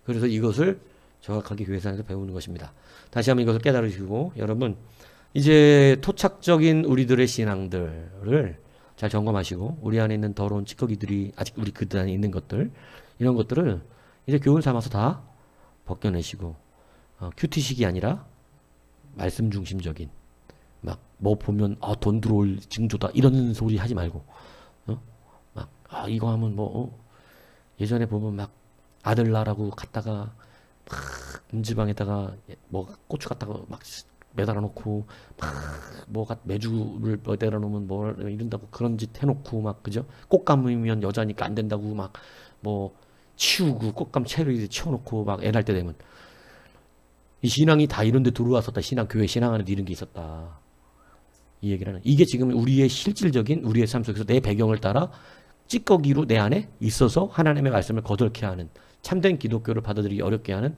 그래서 이것을 정확하게 교회에서 배우는 것입니다. 다시 한번 이것을 깨달으시고 여러분 이제 토착적인 우리들의 신앙들을 잘 점검하시고 우리 안에 있는 더러운 찌꺼기들이 아직 우리 그들 안에 있는 것들 이런 것들을 이제 교훈 삼아서 다 벗겨내시고 큐티식이 아니라 말씀 중심적인 막 뭐 보면 돈 들어올 징조다 이런 소리 하지 말고 막 이거 하면 예전에 보면 막 아들 낳으라고 갔다가 막 문지방에다가 뭐 고추 갖다가 막 매달아 놓고 막 뭐가 매주를 매달아 놓으면 뭐 이런다고 그런 짓 해놓고 막 그죠? 꽃감이면 여자니까 안 된다고 막 뭐 치우고 꽃감 채를 치워놓고 막 애 날 때 되면 이 신앙이 다 이런 데 들어왔었다. 신앙 교회 신앙 안에 이런 게 있었다. 이 얘기를 하는 이게 지금 우리의 실질적인 우리의 삶 속에서 내 배경을 따라 찌꺼기로 내 안에 있어서 하나님의 말씀을 거덜케 하는 참된 기독교를 받아들이기 어렵게 하는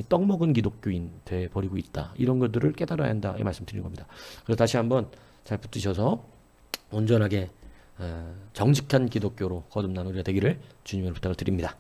떡 먹은 기독교인 돼 버리고 있다. 이런 것들을 깨달아야 한다. 이 말씀 드리는 겁니다. 그래서 다시 한번 잘 붙드셔서 온전하게 정직한 기독교로 거듭난 우리가 되기를 주님으로 부탁을 드립니다.